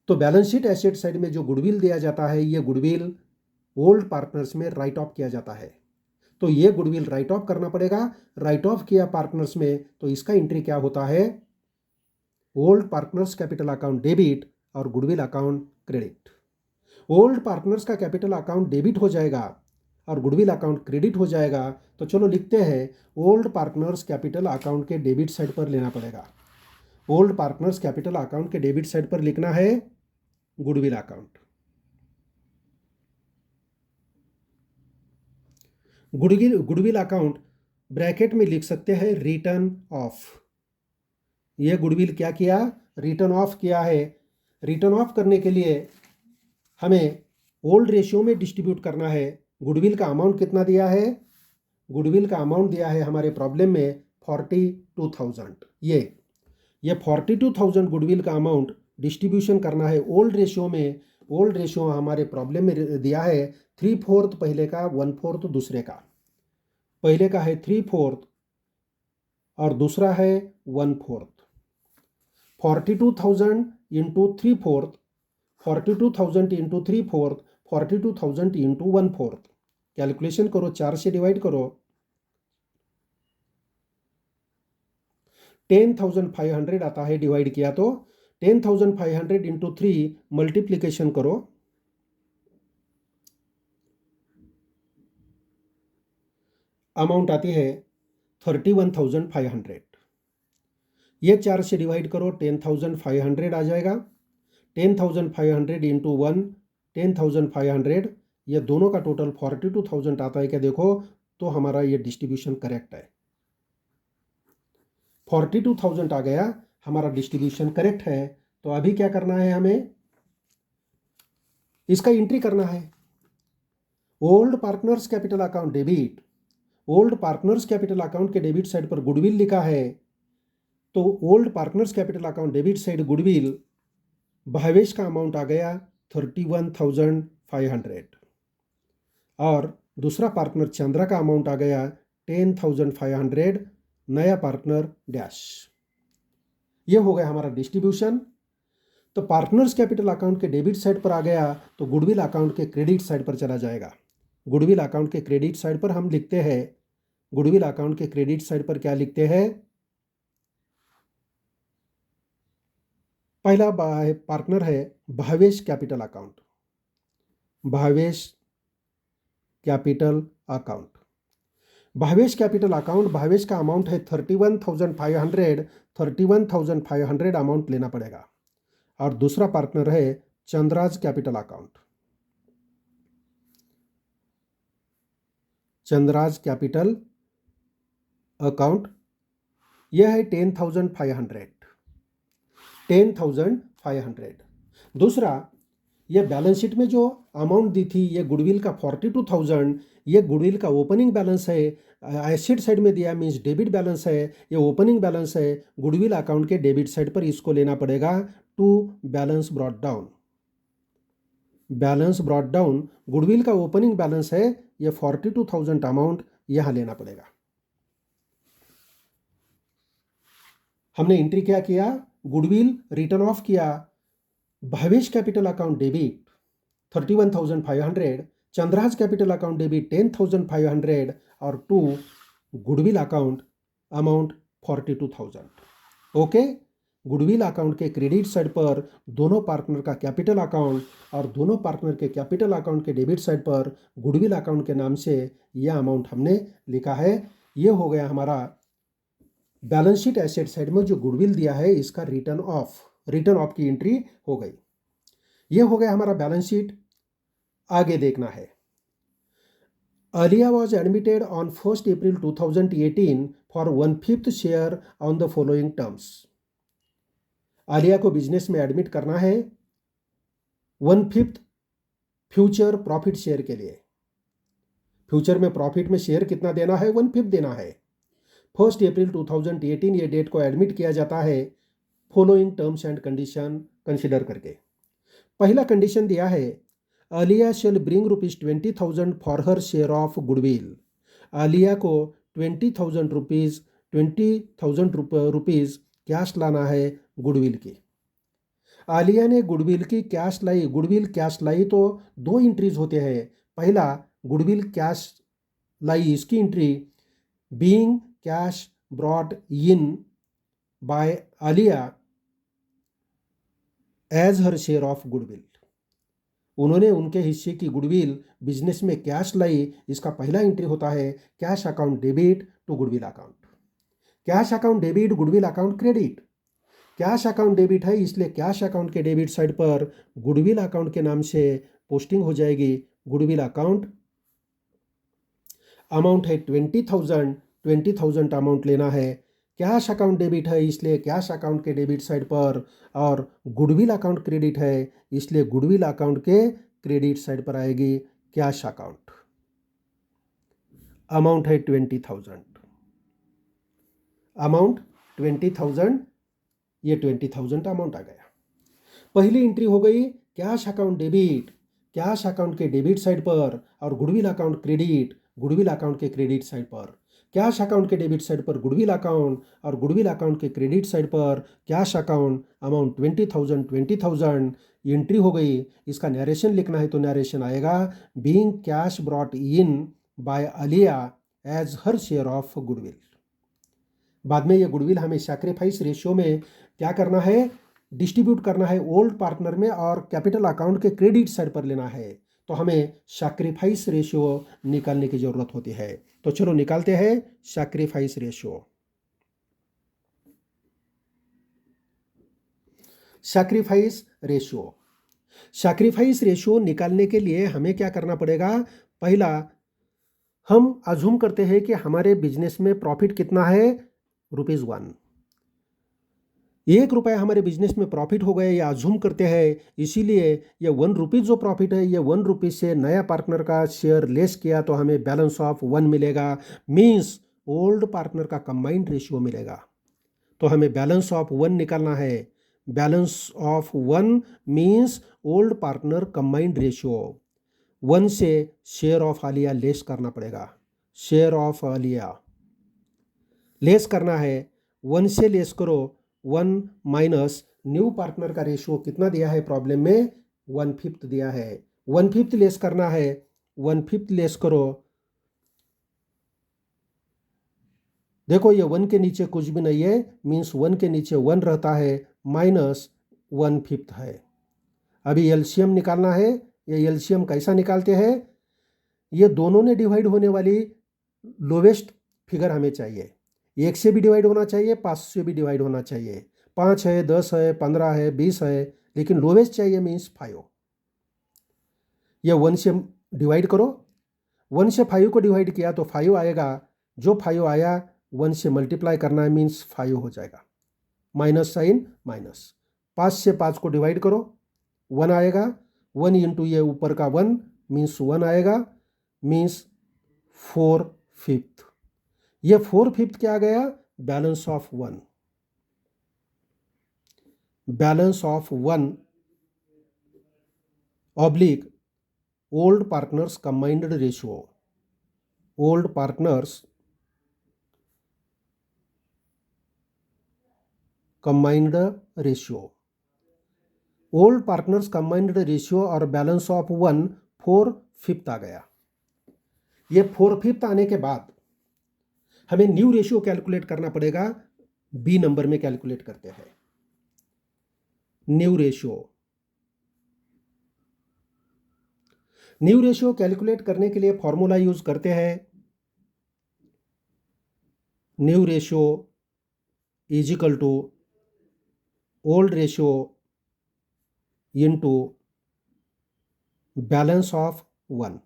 तो बैलेंस शीट एसेट साइड में जो गुडविल दिया जाता है, ये गुडविल ओल्ड पार्टनर्स में राइट ऑफ किया जाता है। तो ये गुडविल राइट ऑफ करना पड़ेगा। राइट ऑफ किया पार्टनर्स में, तो इसका एंट्री क्या होता है, old partners capital account debit और goodwill account credit. Old partners का कैपिटल अकाउंट डेबिट हो जाएगा और गुडविल अकाउंट क्रेडिट हो जाएगा। तो चलो लिखते हैं, ओल्ड पार्टनर्स कैपिटल अकाउंट के डेबिट साइड पर लेना पड़ेगा। ओल्ड पार्टनर्स कैपिटल अकाउंट के डेबिट साइड पर लिखना है goodwill account. Goodwill account bracket में लिख सकते हैं रिटर्न ऑफ। ये गुडविल क्या किया, रिटर्न ऑफ किया है। रिटर्न ऑफ करने के लिए हमें ओल्ड रेशियो में डिस्ट्रीब्यूट करना है। गुडविल का अमाउंट कितना दिया है, गुडविल का अमाउंट दिया है हमारे प्रॉब्लम में 42,000। ये 42,000 गुडविल का अमाउंट डिस्ट्रीब्यूशन करना है ओल्ड रेशियो में। ओल्ड रेशियो हमारे प्रॉब्लम में दिया है 3/4 पहले का, 1/4 दूसरे का। पहले का है 3/4 और दूसरा है 1/4। 42,000 इंटू 3/4, 42,000 इंटू 3/4, 42,000 इंटू 1/4। कैलकुलेशन करो, 4 से डिवाइड करो। 10,500 आता है डिवाइड किया तो। 10,500 इंटू 3 मल्टीप्लीकेशन करो, अमाउंट आती है 31,500। ये 4 से डिवाइड करो, 10,500 आ जाएगा। 10,500 इंटू 1, 10,500, ये दोनों का टोटल 42,000 आता है क्या, देखो तो हमारा ये डिस्ट्रीब्यूशन करेक्ट है। 42,000 आ गया, हमारा डिस्ट्रीब्यूशन करेक्ट है। तो अभी क्या करना है, हमें इसका एंट्री करना है। Old partners capital account debit, old partners capital account के डेबिट साइड पर गुडविल लिखा है, तो old partners capital account debit side goodwill Bhavesh का अमाउंट आ गया 31,500, और दूसरा पार्टनर चंद्रा का अमाउंट आ गया 10,500, नया पार्टनर डैश। ये हो गया हमारा डिस्ट्रीब्यूशन। तो पार्टनर्स कैपिटल अकाउंट के डेबिट साइड पर आ गया तो गुडविल अकाउंट के क्रेडिट साइड पर चला जाएगा। गुडविल अकाउंट के क्रेडिट साइड पर हम लिखते हैं, गुडविल अकाउंट के क्रेडिट साइड पर क्या लिखते हैं, पहला पार्टनर है Bhavesh capital account. Bhavesh capital account, Bhavesh capital account, Bhavesh का अमाउंट है 31,500, 31,500 अमाउंट लेना पड़ेगा। और दूसरा पार्टनर है Chandra's capital account. Chandra's capital account यह है 10,500, 10,500। दूसरा, ये बैलेंस शीट में जो अमाउंट दी थी ये गुडविल का 42,000, ये गुडविल का ओपनिंग बैलेंस है। एसेट साइड में दिया मीन्स डेबिट बैलेंस है, ये ओपनिंग बैलेंस है। गुडविल अकाउंट के डेबिट साइड पर इसको लेना पड़ेगा to balance brought down. Balance brought down, goodwill का ओपनिंग बैलेंस है, ये 42,000 अमाउंट यहां लेना पड़ेगा। हमने एंट्री क्या किया, गुडविल रिटर्न ऑफ किया, Bhavesh capital account debit 31,500, Chandra's capital account debit 10,500 और to goodwill account amount 42,000। Okay, goodwill account के क्रेडिट साइड पर दोनों पार्टनर का कैपिटल अकाउंट और दोनों पार्टनर के कैपिटल अकाउंट के डेबिट साइड पर गुडविल अकाउंट के नाम से यह अमाउंट हमने लिखा है। यह हो गया हमारा बैलेंस शीट एसेट साइड में जो गुडविल दिया है इसका रिटर्न ऑफ की एंट्री हो गई। यह हो गया हमारा बैलेंस शीट। आगे देखना है, Alia was admitted on 1st April 2018 for 1/5 share on the following terms. Alia को बिजनेस में एडमिट करना है 1/5 फ्यूचर प्रॉफिट शेयर के लिए। फ्यूचर में प्रॉफिट में शेयर कितना देना है, 1/5 देना है। 1 अप्रैल 2018 ये डेट को एडमिट किया जाता है following terms and condition consider करके। पहला कंडीशन दिया है, Alia shell bring ₹20,000 for her share of goodwill. Alia को 20,000 रुपीज़ कैश लाना है गुडविल की। आलिया ने गुडविल की कैश लाई, गुडविल कैश लाई तो दो एंट्रीज होते हैं। पहला गुडविल कैश लाई, इसकी entry being cash brought in by Alia as her share of goodwill. उन्होंने उनके हिस्से की गुडविल बिजनेस में कैश लाई, इसका पहला एंट्री होता है cash account debit to goodwill account. Cash account debit, goodwill account credit. Cash account debit है इसलिए कैश अकाउंट के डेबिट साइड पर गुडविल अकाउंट के नाम से पोस्टिंग हो जाएगी। गुडविल अकाउंट अमाउंट है 20,000 अमाउंट लेना है। कैश अकाउंट डेबिट है इसलिए कैश अकाउंट के डेबिट साइड पर, और गुडविल अकाउंट क्रेडिट है इसलिए गुडविल अकाउंट के क्रेडिट साइड पर आएगी कैश अकाउंट। अमाउंट है 20,000, अमाउंट 20,000, ये 20,000 अमाउंट आ गया। पहली एंट्री हो गई cash account debit, cash account के डेबिट साइड पर, और goodwill account credit, goodwill account के क्रेडिट साइड पर। कैश अकाउंट के डेबिट साइड पर गुडविल अकाउंट और गुडविल अकाउंट के क्रेडिट साइड पर कैश अकाउंट, अमाउंट 20,000 एंट्री हो गई। इसका नरेशन लिखना है तो नरेशन आएगा being cash brought in by Alia as her share of goodwill. बाद में ये गुडविल हमें सैक्रिफाइस रेशियो में क्या करना है, डिस्ट्रीब्यूट करना है ओल्ड पार्टनर में, और कैपिटल अकाउंट के क्रेडिट साइड पर लेना है। तो हमें सैक्रिफाइस रेशियो निकालने की जरूरत होती है। तो चलो निकालते हैं सैक्रिफाइस रेशियो। सैक्रिफाइस रेशियो निकालने के लिए हमें क्या करना पड़ेगा, पहला हम अज्यूम करते हैं कि हमारे बिजनेस में प्रॉफिट कितना है, ₹1। ₹1 हमारे बिजनेस में प्रॉफिट हो गए, या अज्यूम करते हैं। इसीलिए ये ₹1 जो प्रॉफिट है, ये ₹1 से नया पार्टनर का शेयर लेस किया तो हमें बैलेंस ऑफ 1 मिलेगा, मीन्स ओल्ड पार्टनर का कंबाइंड रेशियो मिलेगा। तो हमें बैलेंस ऑफ 1 निकालना है। Balance of 1 means old partner combined ratio. 1 से शेयर ऑफ आलिया लेस करना पड़ेगा। शेयर ऑफ आलिया लेस करना है, 1 से लेस करो 1 माइनस न्यू पार्टनर का रेशियो कितना दिया है प्रॉब्लम में, 1/5 दिया है। 1/5 लेस करना है, 1/5 लेस करो। देखो ये 1 के नीचे कुछ भी नहीं है, मीन्स 1 के नीचे 1 रहता है, माइनस 1/5 है। अभी एलसीएम निकालना है। ये एलसीएम कैसा निकालते हैं, ये दोनों ने डिवाइड होने वाली लोवेस्ट फिगर हमें चाहिए। 1 से भी डिवाइड होना चाहिए, 5 से भी डिवाइड होना चाहिए। 5 है, 10 है, 15 है, 20 है, लेकिन लोवेस्ट चाहिए मीन्स 5। ये 1 से डिवाइड करो, 1 से 5 को डिवाइड किया तो 5 आएगा। जो 5 आया 1 से मल्टीप्लाई करना है मीन्स 5 हो जाएगा, माइनस साइन माइनस। 5 से 5 को डिवाइड करो, 1 आएगा। 1 इंटू ये ऊपर का 1 मीन्स 1 आएगा, मीन्स 4/5। ये 4/5 क्या आ गया, balance of 1। Balance of 1 oblique old partners combined ratio. Old partners combined ratio. Old partners combined ratio और बैलेंस ऑफ 1 4/5 आ गया। ये 4/5 आने के बाद हमें न्यू रेशियो कैलकुलेट करना पड़ेगा। बी नंबर में कैलकुलेट करते हैं new ratio. New ratio calculate करने के लिए फॉर्मूला यूज करते हैं, new ratio is equal to old ratio into balance of 1।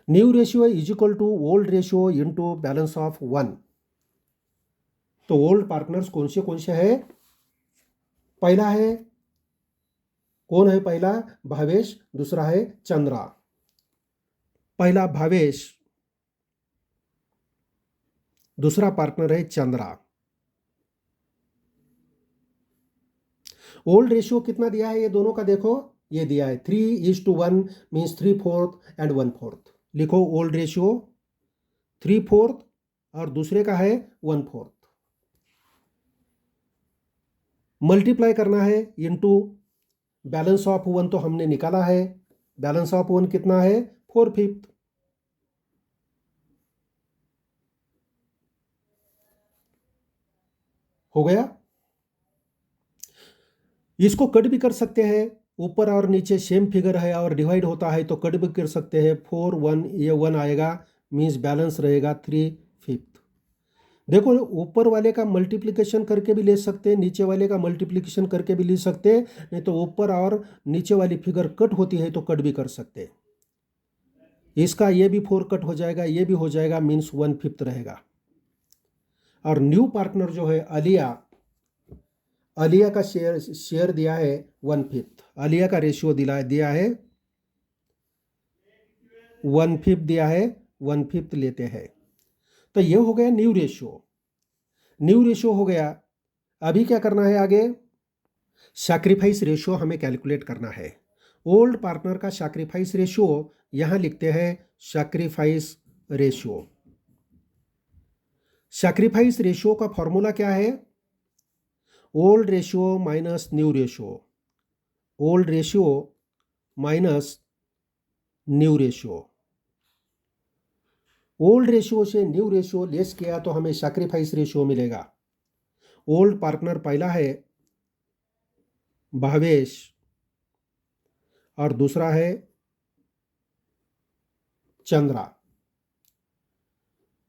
New ratio is equal to old ratio into balance of 1। तो ओल्ड पार्टनर्स कौन से है, पहला है, कौन है पहला, भावेश। दूसरा है चंद्रा। पहला भावेश, दूसरा पार्टनर है चंद्रा। ओल्ड रेशियो कितना दिया है ये दोनों का, देखो ये दिया है 3:1 मीन्स 3/4 एंड 1/4। लिखो ओल्ड रेशियो 3/4 और दूसरे का है 1/4। मल्टीप्लाई करना है इनटू बैलेंस ऑफ 1 तो हमने निकाला है। बैलेंस ऑफ 1 कितना है, 4/5। हो गया। इसको कट भी कर सकते हैं, ऊपर और नीचे सेम फिगर है और डिवाइड होता है तो कट भी कर सकते हैं। 4 1 ये 1 आएगा, मीन्स बैलेंस रहेगा 3/5। देखो ऊपर वाले का मल्टीप्लिकेशन करके भी ले सकते हैं, नीचे वाले का मल्टीप्लिकेशन करके भी ले सकते हैं, नहीं तो ऊपर और नीचे वाली फिगर कट होती है तो कट भी कर सकते हैं। इसका ये भी 4 कट हो जाएगा, ये भी हो जाएगा, मीन्स 1/5 रहेगा। और न्यू पार्टनर जो है आलिया, आलिया का शेयर दिया है 1/5। आलिया का रेशियो दिया है 1/5 दिया है, 1/5 लेते हैं। तो ये हो गया न्यू रेशियो। न्यू रेशियो हो गया। अभी क्या करना है आगे, सैक्रिफाइस रेशियो हमें कैलकुलेट करना है। ओल्ड पार्टनर का सैक्रिफाइस रेशियो यहां लिखते हैं, सैक्रिफाइस रेशियो। सैक्रिफाइस रेशियो का फॉर्मूला क्या है, old ratio minus new ratio. Old ratio minus new ratio. Old ratio से न्यू रेशियो लेस किया तो हमें सैक्रिफाइस रेशियो मिलेगा। ओल्ड पार्टनर पहला है भावेश और दूसरा है चंद्रा।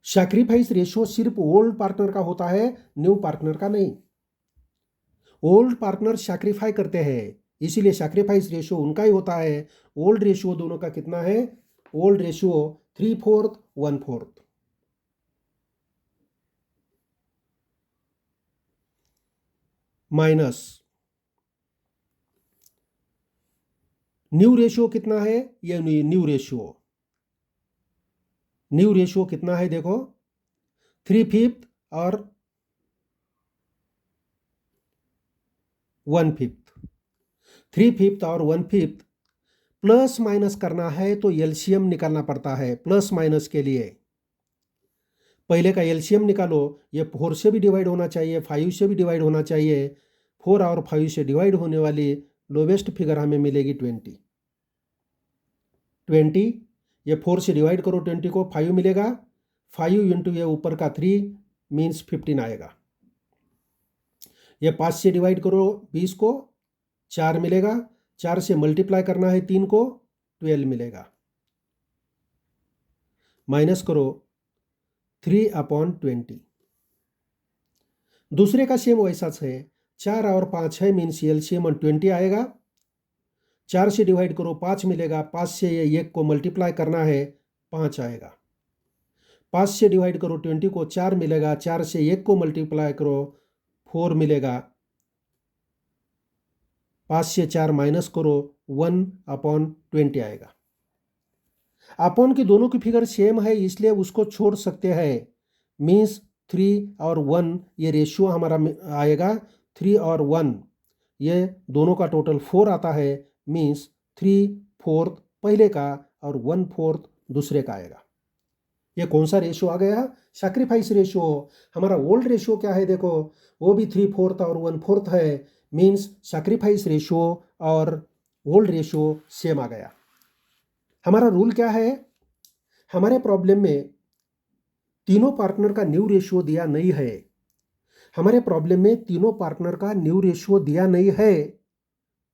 सैक्रिफाइस रेशियो सिर्फ ओल्ड पार्टनर का होता है, न्यू पार्टनर का नहीं। ओल्ड पार्टनर सैक्रिफाई करते हैं, इसीलिए सैक्रिफाइस रेशियो उनका ही होता है। ओल्ड रेशियो दोनों का कितना है, old ratio 3/4 1/4। Minus new ratio कितना है, ये न्यू रेशियो। न्यू रेशियो कितना है देखो, 3/5 और 1/5। 3/5 और 1/5 प्लस माइनस करना है तो एलसीएम निकालना पड़ता है। प्लस माइनस के लिए पहले का एलसीएम निकालो, ये 4 से भी डिवाइड होना चाहिए, 5 से भी डिवाइड होना चाहिए। 4 और 5 से डिवाइड होने वाली लोवेस्ट फिगर हमें मिलेगी 20। 20 ये 4 से डिवाइड करो 20 को, 5 मिलेगा। 5 इंटू ये ऊपर का 3 मीन्स 15 आएगा। ये 5 से डिवाइड करो 20 को, 4 मिलेगा। 4 से मल्टीप्लाई करना है 3 को, 12 मिलेगा। माइनस करो 3/20। दूसरे का सेम वैसा है, 4 और 5 है मीन्स एलसीएम 20 आएगा। 4 से डिवाइड करो 5 मिलेगा। 5 से ये 1 को मल्टीप्लाई करना है, 5 आएगा। 5 से डिवाइड करो 20 को, 4 मिलेगा। 4 से 1 को मल्टीप्लाई करो, 4 मिलेगा। 5 से 4 माइनस करो, 1/20 आएगा। अपॉन की दोनों की फिगर सेम है इसलिए उसको छोड़ सकते हैं। मीन्स 3 और 1 ये रेशियो हमारा आएगा। 3 और 1 ये दोनों का टोटल 4 आता है। मीन्स 3/4 पहले का और 1/4 दूसरे का आएगा। ये कौन सा रेशियो आ गया? Sacrifice ratio. हमारा ओल्ड रेशियो क्या है देखो, वो भी 3/4 और 1/4 है। मीन्स सैक्रिफाइस रेशियो और ओल्ड रेशियो सेम आ गया। हमारा रूल क्या है? हमारे प्रॉब्लम में तीनों पार्टनर का न्यू रेशियो दिया नहीं है। हमारे प्रॉब्लम में तीनों पार्टनर का न्यू रेशियो दिया नहीं है,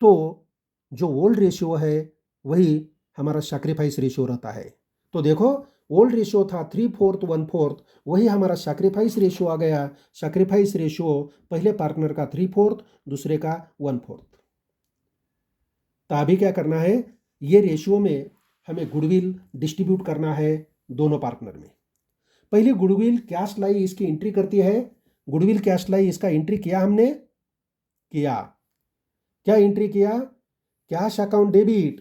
तो जो ओल्ड रेशियो है वही हमारा सैक्रिफाइस रेशियो रहता है। तो देखो, ओल्ड रेशियो था 3/4 1/4, वही हमारा सैक्रिफाइस रेशियो आ गया। सैक्रिफाइस रेशियो पहले पार्टनर का 3/4, दूसरे का 1/4। तो अभी क्या करना है, ये रेशियो में हमें गुडविल डिस्ट्रीब्यूट करना है दोनों पार्टनर में। पहले गुडविल कैश लाई इसकी एंट्री करती है। गुडविल कैश लाई इसका एंट्री किया हमने, किया। क्या एंट्री किया? कैश अकाउंट डेबिट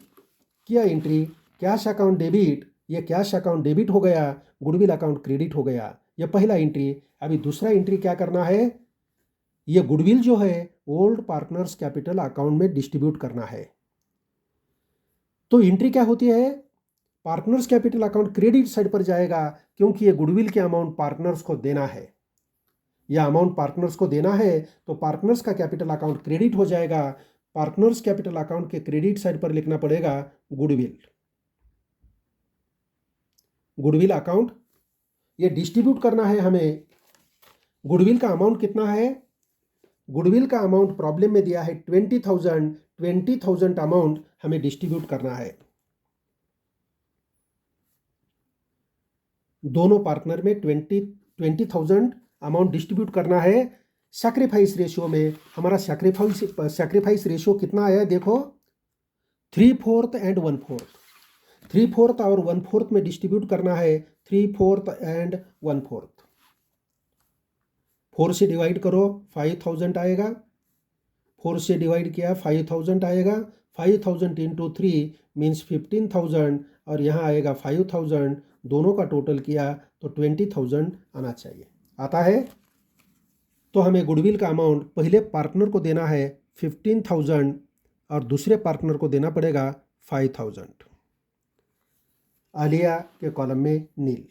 किया एंट्री। कैश अकाउंट डेबिट, ये कैश अकाउंट डेबिट हो गया, गुडविल अकाउंट क्रेडिट हो गया। ये पहला एंट्री। अभी दूसरा एंट्री क्या करना है, ये गुडविल जो है ओल्ड पार्टनर्स कैपिटल अकाउंट में डिस्ट्रीब्यूट करना है। तो एंट्री क्या होती है, partners capital account credit side पर जाएगा, क्योंकि ये गुडविल के अमाउंट पार्टनर्स को देना है। यह अमाउंट पार्टनर्स को देना है, तो पार्टनर्स का कैपिटल अकाउंट क्रेडिट हो जाएगा। पार्टनर्स कैपिटल अकाउंट के क्रेडिट साइड पर लिखना पड़ेगा गुडविल। गुडविल अकाउंट ये डिस्ट्रीब्यूट करना है हमें। गुडविल का अमाउंट कितना है? गुडविल का अमाउंट प्रॉब्लम में दिया है 20,000। 20,000 अमाउंट हमें डिस्ट्रीब्यूट करना है दोनों पार्टनर में। 20,000 अमाउंट डिस्ट्रीब्यूट करना है। सैक्रिफाइस रेशियो में हमारा सैक्रिफाइस रेशियो कितना आया देखो, 3/4 एंड 1/4। 3/4 और 1/4 में डिस्ट्रीब्यूट करना है। 3/4 एंड 1/4। 4 से डिवाइड करो 5,000 आएगा। 4 से डिवाइड किया 5,000 आएगा। 5,000 इंटू 3 मीन्स 15,000 और यहाँ आएगा 5,000। दोनों का टोटल किया तो 20,000 आना चाहिए। आता है? तो हमें गुडविल का अमाउंट पहले पार्टनर को देना है 15,000 और दूसरे पार्टनर को देना पड़ेगा 5,000। आलिया के कॉलम में नील।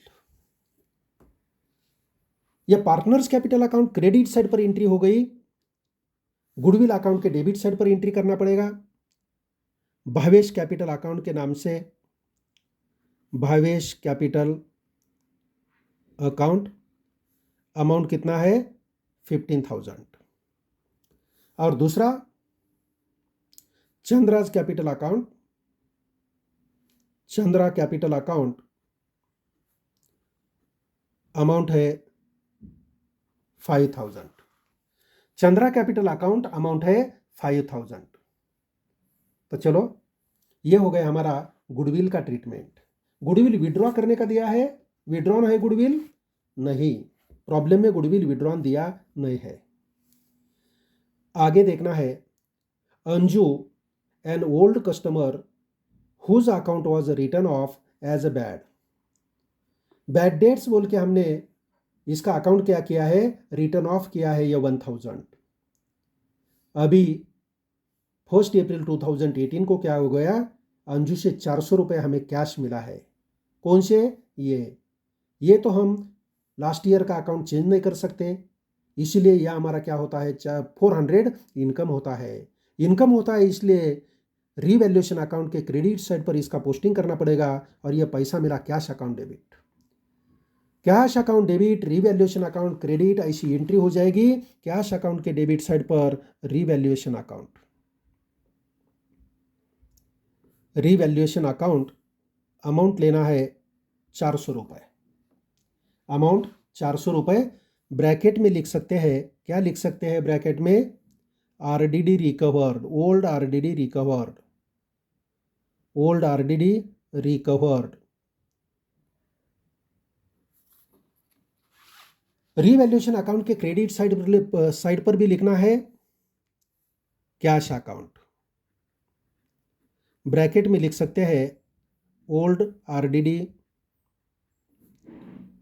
यह partners capital account credit side पर एंट्री हो गई। गुडविल अकाउंट के डेबिट साइड पर एंट्री करना पड़ेगा। भावेश कैपिटल अकाउंट के नाम से भावेश कैपिटल अकाउंट अमाउंट कितना है 15,000। और दूसरा Chandra's capital account, Chandra capital account amount है 5,000। चंद्रा कैपिटल अकाउंट अमाउंट है 5,000। तो चलो, ये हो गया हमारा गुडविल का ट्रीटमेंट। गुडविल विड्रॉ करने का दिया है, विड्रॉन है गुडविल नहीं। प्रॉब्लम में गुडविल विड्रॉन दिया नहीं है। आगे देखना है, Anju an old customer whose account was written off as a bad debts बोल के हमने इसका अकाउंट क्या किया है, रिटर्न ऑफ किया है ये 1,000। अभी 1 अप्रैल 2018 को क्या हो गया, अंजू से 400 रुपये हमें कैश मिला है। कौन से? ये तो हम लास्ट ईयर का अकाउंट चेंज नहीं कर सकते, इसीलिए यह हमारा क्या होता है, 400 इनकम होता है। इनकम होता है इसलिए रीवैल्यूएशन अकाउंट के क्रेडिट साइड पर इसका पोस्टिंग करना पड़ेगा और यह पैसा मेरा cash account debit. Cash account debit, revaluation account credit, ऐसी एंट्री हो जाएगी कैश अकाउंट के डेबिट साइड पर। Revaluation account, revaluation account amount लेना है 400 रुपये। अमाउंट 400 रुपये ब्रैकेट में लिख सकते हैं। क्या लिख सकते हैं ब्रैकेट में? RDD recovered, old RDD recovered, old RDD recovered. Revaluation account के क्रेडिट साइड पर भी लिखना है कैश अकाउंट। ब्रैकेट में लिख सकते हैं old RDD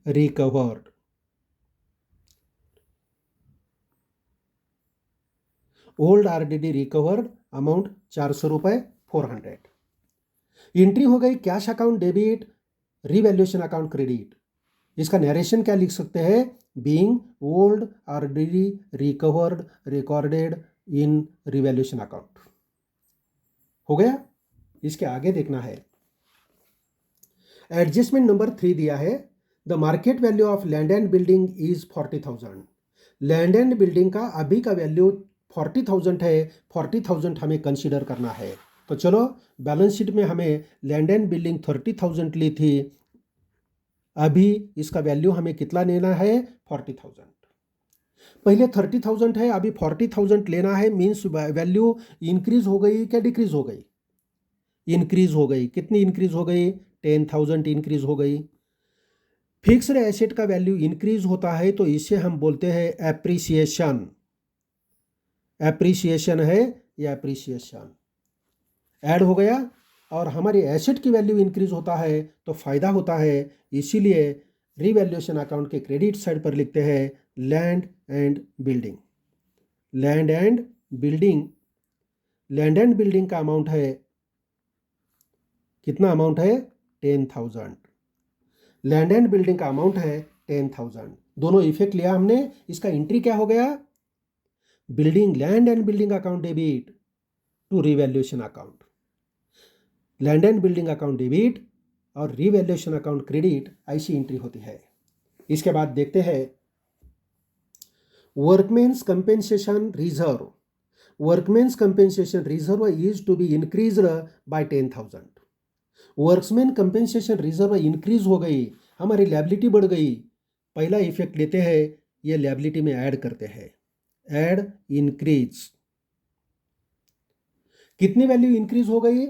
recovered, old RDD recovered, amount 400 रुपये, 400। एंट्री हो गई cash account debit, revaluation account credit. इसका नरेशन क्या लिख सकते हैं? Being old RDD recovered recorded in revaluation account. हो गया। इसके आगे देखना है, एडजस्टमेंट नंबर 3 दिया है, the market value of land and building is 40,000। Land and building का अभी का वैल्यू 40,000 है। 40,000 हमें कंसीडर करना है। तो चलो, बैलेंस शीट में हमें लैंड एंड बिल्डिंग 30,000 ली थी, अभी इसका वैल्यू हमें कितना लेना है? 40,000। पहले 30,000 है, अभी 40,000 लेना है, मीन्स वैल्यू इंक्रीज हो गई क्या डिक्रीज हो गई? इंक्रीज हो गई। कितनी इंक्रीज हो गई? 10,000 इंक्रीज हो गई। फिक्स्ड एसेट का वैल्यू इंक्रीज होता है तो इसे हम बोलते हैं एप्रिसिएशन। एप्रिसिएशन है या एप्रिसिएशन। ऐड हो गया और हमारी एसेट की वैल्यू इंक्रीज होता है तो फायदा होता है, इसीलिए रीवैल्यूएशन अकाउंट के क्रेडिट साइड पर लिखते हैं land and building. Land and building, land and building का अमाउंट है, कितना अमाउंट है? 10,000। लैंड एंड बिल्डिंग का अमाउंट है 10,000। दोनों इफेक्ट लिया हमने। इसका एंट्री क्या हो गया? Building, land and building account debit to revaluation account. Land and building account debit और रीवैल्यूएशन अकाउंट क्रेडिट, ऐसी एंट्री होती है। इसके बाद देखते हैं workmen's compensation reserve. Workmen's compensation reserve is to be increased by 10,000। Workmen compensation reserve increase हो गई, हमारी लायबिलिटी बढ़ गई। पहला इफेक्ट लेते हैं, ये लायबिलिटी में ऐड करते हैं, ऐड इंक्रीज। कितनी वैल्यू इंक्रीज हो गई?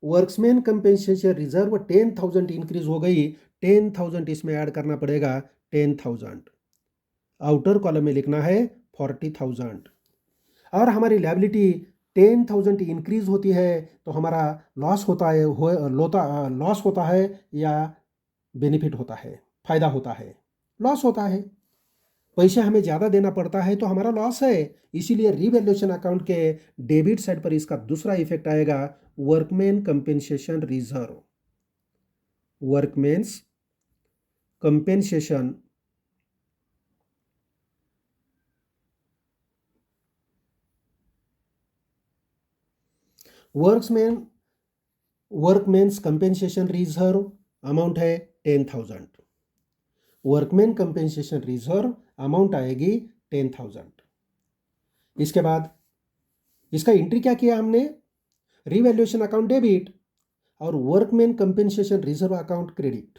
वर्क्समैन कंपेंसेशन रिजर्व 10,000 इंक्रीज हो गई। 10,000 इसमें ऐड करना पड़ेगा, 10,000। आउटर कॉलम में लिखना है 40,000। और हमारी लायबिलिटी 10,000 इंक्रीज होती है तो हमारा लॉस होता है, लॉस होता है या बेनिफिट होता है? फायदा होता है, लॉस होता है। पैसे हमें ज़्यादा देना पड़ता है तो हमारा लॉस है, इसीलिए रीवैल्यूएशन अकाउंट के डेबिट साइड पर इसका दूसरा इफेक्ट आएगा, workman compensation reserve. Workmen's compensation workmen's compensation reserve amount है 10,000। वर्कमैन कंपेंसेशन रिजर्व अमाउंट आएगी 10,000। इसके बाद इसका एंट्री क्या किया हमने? रीवैल्यूएशन अकाउंट डेबिट और workman compensation reserve account credit.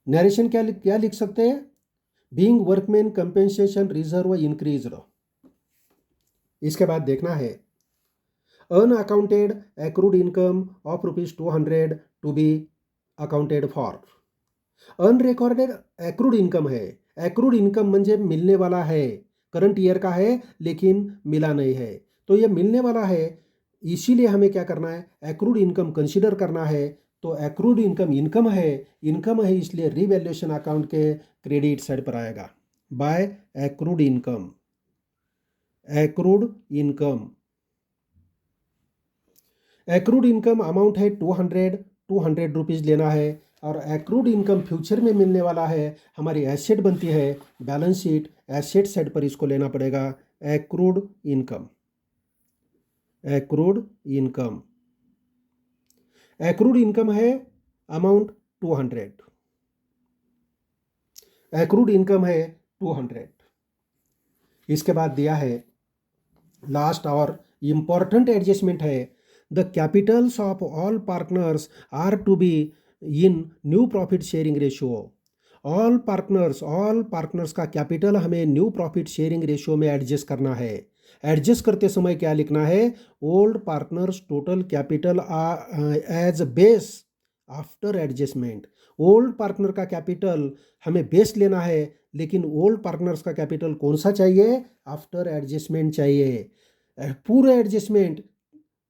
Narration क्या लिख सकते हैं? Being workman compensation reserve increased. इसके बाद देखना है unaccounted accrued income of ₹200 to be accounted for. Unrecorded accrued income है। एक्रूड इनकम म्हणजे मिलने वाला है, करंट ईयर का है लेकिन मिला नहीं है, तो ये मिलने वाला है, इसीलिए हमें क्या करना है? एक्रूड इनकम कंसीडर करना है। तो एक्रूड इनकम इनकम है इसलिए रीवैल्यूएशन अकाउंट के क्रेडिट साइड पर आएगा by accrued income. Accrued income, accrued income amount है 200 रुपीज़ लेना है। और एक्रूड इनकम फ्यूचर में मिलने वाला है, हमारी एसेट बनती है, बैलेंस शीट एसेट साइड पर इसको लेना पड़ेगा। Accrued income, accrued income, accrued income है अमाउंट 200, एक्रूड इनकम है 200। इसके बाद दिया है लास्ट और इंपॉर्टेंट एडजस्टमेंट है, the capitals of all partners are to be in new profit sharing ratio. All partners का कैपिटल हमें न्यू प्रॉफिट शेयरिंग रेशियो में एडजस्ट करना है। एडजस्ट करते समय क्या लिखना है, old partners total capital as base after adjustment. Old partner का कैपिटल हमें बेस लेना है, लेकिन ओल्ड पार्टनर्स का कैपिटल कौन सा चाहिए, आफ्टर एडजस्टमेंट चाहिए। पूरे एडजस्टमेंट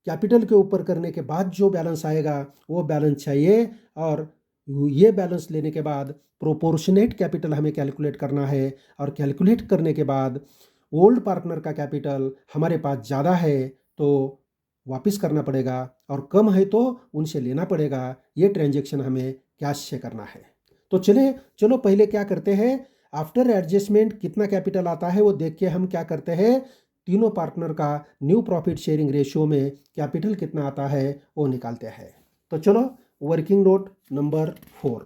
कैपिटल के ऊपर करने के बाद जो बैलेंस आएगा वो बैलेंस चाहिए, और ये बैलेंस लेने के बाद प्रोपोर्शनेट कैपिटल हमें कैलकुलेट करना है, और कैलकुलेट करने के बाद ओल्ड पार्टनर का कैपिटल हमारे पास ज़्यादा है तो वापस करना पड़ेगा, और कम है तो उनसे लेना पड़ेगा। ये ट्रांजैक्शन हमें कैश से करना है। तो चलो पहले क्या करते हैं, आफ्टर एडजस्टमेंट कितना कैपिटल आता है वो देख के हम क्या करते हैं, तीनों पार्टनर का न्यू प्रॉफिट शेयरिंग रेशियो में कैपिटल कितना आता है वो निकालते हैं। तो चलो working note number 4,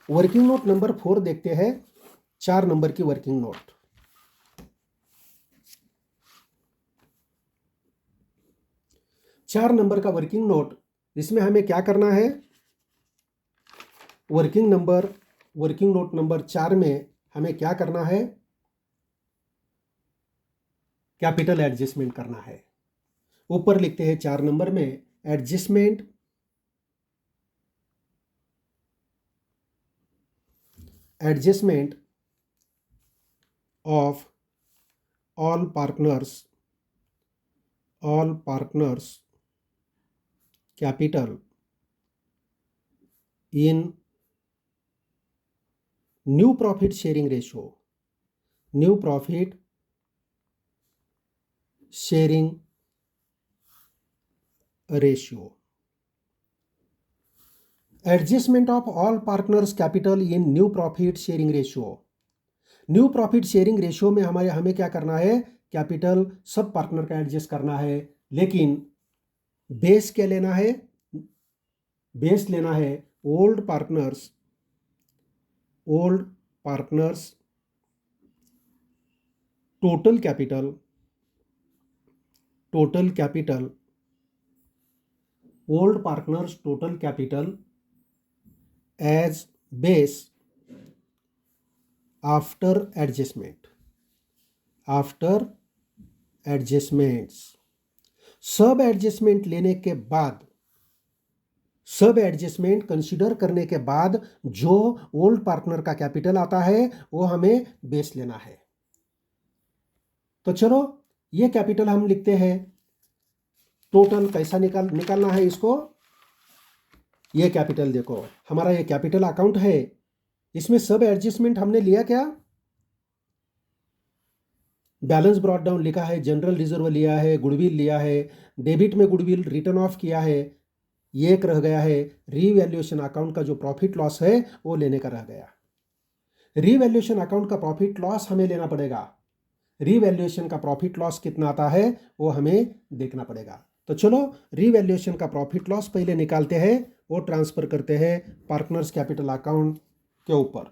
working note number 4 देखते हैं। 4 नंबर की वर्किंग नोट, 4 नंबर का वर्किंग नोट, इसमें हमें क्या करना है, वर्किंग नोट नंबर 4 में हमें क्या करना है, कैपिटल एडजस्टमेंट करना है। ऊपर लिखते हैं 4 नंबर में, adjustment of all partners capital in new profit sharing ratio, new profit sharing ratio, adjustment of all partners capital in new profit sharing ratio. New profit sharing ratio में हमें क्या करना है, कैपिटल सब पार्टनर का adjust करना है, लेकिन base क्या लेना है, बेस लेना है old partners total capital old partners total capital as base after adjustments. सब एडजस्टमेंट लेने के बाद, सब एडजस्टमेंट कंसीडर करने के बाद जो ओल्ड पार्टनर का कैपिटल आता है वो हमें बेस लेना है। तो चलो ये कैपिटल हम लिखते हैं, टोटल कैसा निकालना है इसको, ये कैपिटल देखो हमारा ये कैपिटल अकाउंट है, इसमें सब एडजस्टमेंट हमने लिया क्या, बैलेंस ब्रॉट डाउन लिखा है, जनरल रिजर्व लिया है, गुडविल लिया है, डेबिट में गुडविल रिटर्न ऑफ किया है, ये एक रह गया है, रीवैल्यूएशन अकाउंट का जो प्रॉफिट लॉस है वो लेने का रह गया। रीवैल्यूएशन अकाउंट का प्रॉफिट लॉस हमें लेना पड़ेगा, रीवैल्यूएशन का प्रॉफिट लॉस कितना आता है वो हमें देखना पड़ेगा। तो चलो रीवैल्यूएशन का प्रॉफिट लॉस पहले निकालते हैं, वो ट्रांसफर करते हैं पार्टनर्स कैपिटल अकाउंट के ऊपर।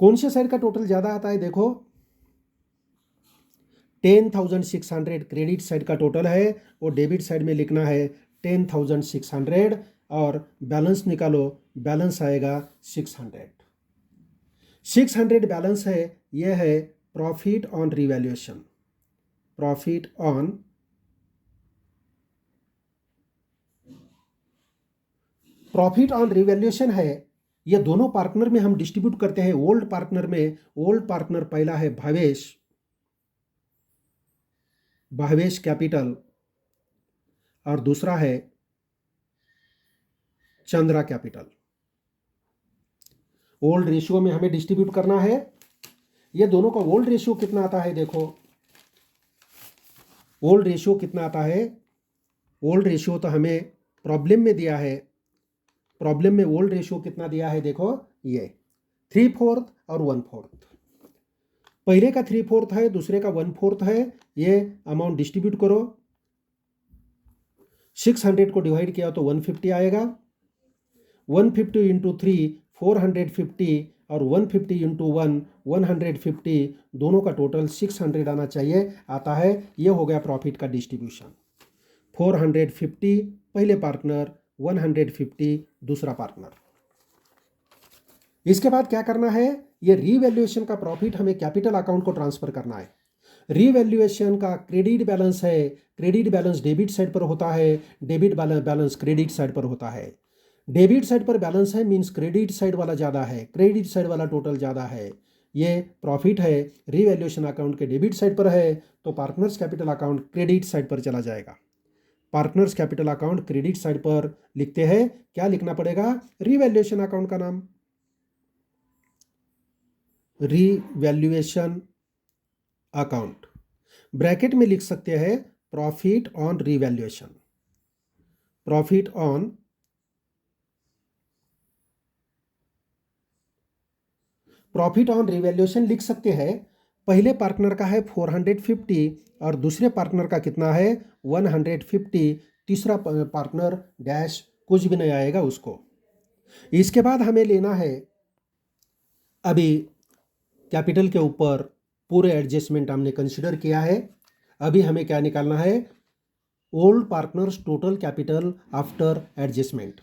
कौन से साइड का टोटल ज़्यादा आता है, देखो 10,600 क्रेडिट साइड का टोटल है, वो डेबिट साइड में लिखना है 10,600, और बैलेंस निकालो, बैलेंस आएगा 600 बैलेंस है, यह है profit on revaluation, profit on revaluation है। ये दोनों पार्टनर में हम डिस्ट्रीब्यूट करते हैं। ओल्ड पार्टनर पहला है भावेश कैपिटल, और दूसरा है चंद्रा कैपिटल। ओल्ड रेशियो में हमें डिस्ट्रीब्यूट करना है। ये दोनों का ओल्ड रेशियो कितना आता है, देखो ओल्ड रेशियो कितना आता है ओल्ड रेशियो तो हमें प्रॉब्लम में दिया है, प्रॉब्लम में ओल्ड रेशियो कितना दिया है देखो, ये 3/4 और 1/4। पहले का 3/4 है, दूसरे का 1/4 है। ये अमाउंट डिस्ट्रीब्यूट करो, 600 को डिवाइड किया तो 150 आएगा। 150 इंटू 3 450 और 150 इंटू 1 150, दोनों का टोटल 600 आना चाहिए, आता है। ये हो गया प्रॉफिट का डिस्ट्रीब्यूशन। 450 पहले पार्टनर, 150 दूसरा पार्टनर। इसके बाद क्या करना है, ये रीवैल्यूएशन का प्रॉफिट हमें कैपिटल अकाउंट को ट्रांसफर करना है। रीवैल्यूएशन का क्रेडिट बैलेंस है, क्रेडिट बैलेंस डेबिट साइड पर होता है, डेबिट बैलेंस क्रेडिट साइड पर होता है। डेबिट साइड पर बैलेंस है मींस क्रेडिट साइड वाला ज़्यादा है, क्रेडिट साइड वाला टोटल ज़्यादा है। ये प्रॉफिट है, रीवैल्यूएशन अकाउंट के डेबिट साइड पर है, तो partners capital account credit side पर चला जाएगा। Partners capital account credit side पर लिखते हैं, क्या लिखना पड़ेगा, रीवैल्यूएशन अकाउंट का नाम, रीवैल्यूएशन अकाउंट। ब्रैकेट में लिख सकते हैं profit on revaluation, profit on revaluation लिख सकते हैं। पहले पार्टनर का है 450 और दूसरे पार्टनर का कितना है 150, तीसरा पार्टनर डैश कुछ भी नहीं आएगा उसको। इसके बाद हमें लेना है, अभी कैपिटल के ऊपर पूरे एडजस्टमेंट हमने कंसिडर किया है। अभी हमें क्या निकालना है, old partners total capital after adjustment.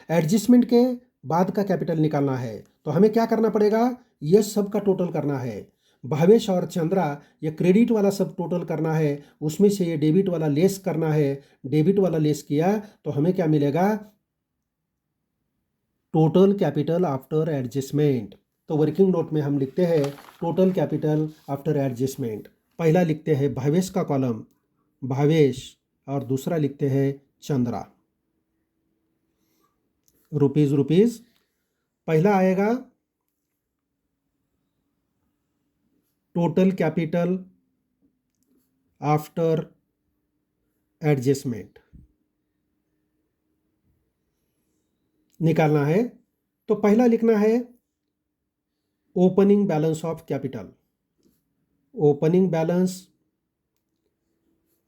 Adjustment के बाद का कैपिटल निकालना है, तो हमें क्या करना पड़ेगा, ये सब का टोटल करना है। भावेश और चंद्रा ये क्रेडिट वाला सब टोटल करना है, उसमें से ये डेबिट वाला लेस करना है। डेबिट वाला लेस किया तो हमें क्या मिलेगा, टोटल कैपिटल आफ्टर एडजस्टमेंट। तो वर्किंग नोट में हम लिखते हैं टोटल कैपिटल आफ्टर एडजस्टमेंट। पहला लिखते हैं भावेश का कॉलम, भावेश, और दूसरा लिखते हैं चंद्रा, रुपीज रुपीज। पहला आएगा टोटल कैपिटल आफ्टर एडजस्टमेंट निकालना है, तो पहला लिखना है opening balance of capital, opening balance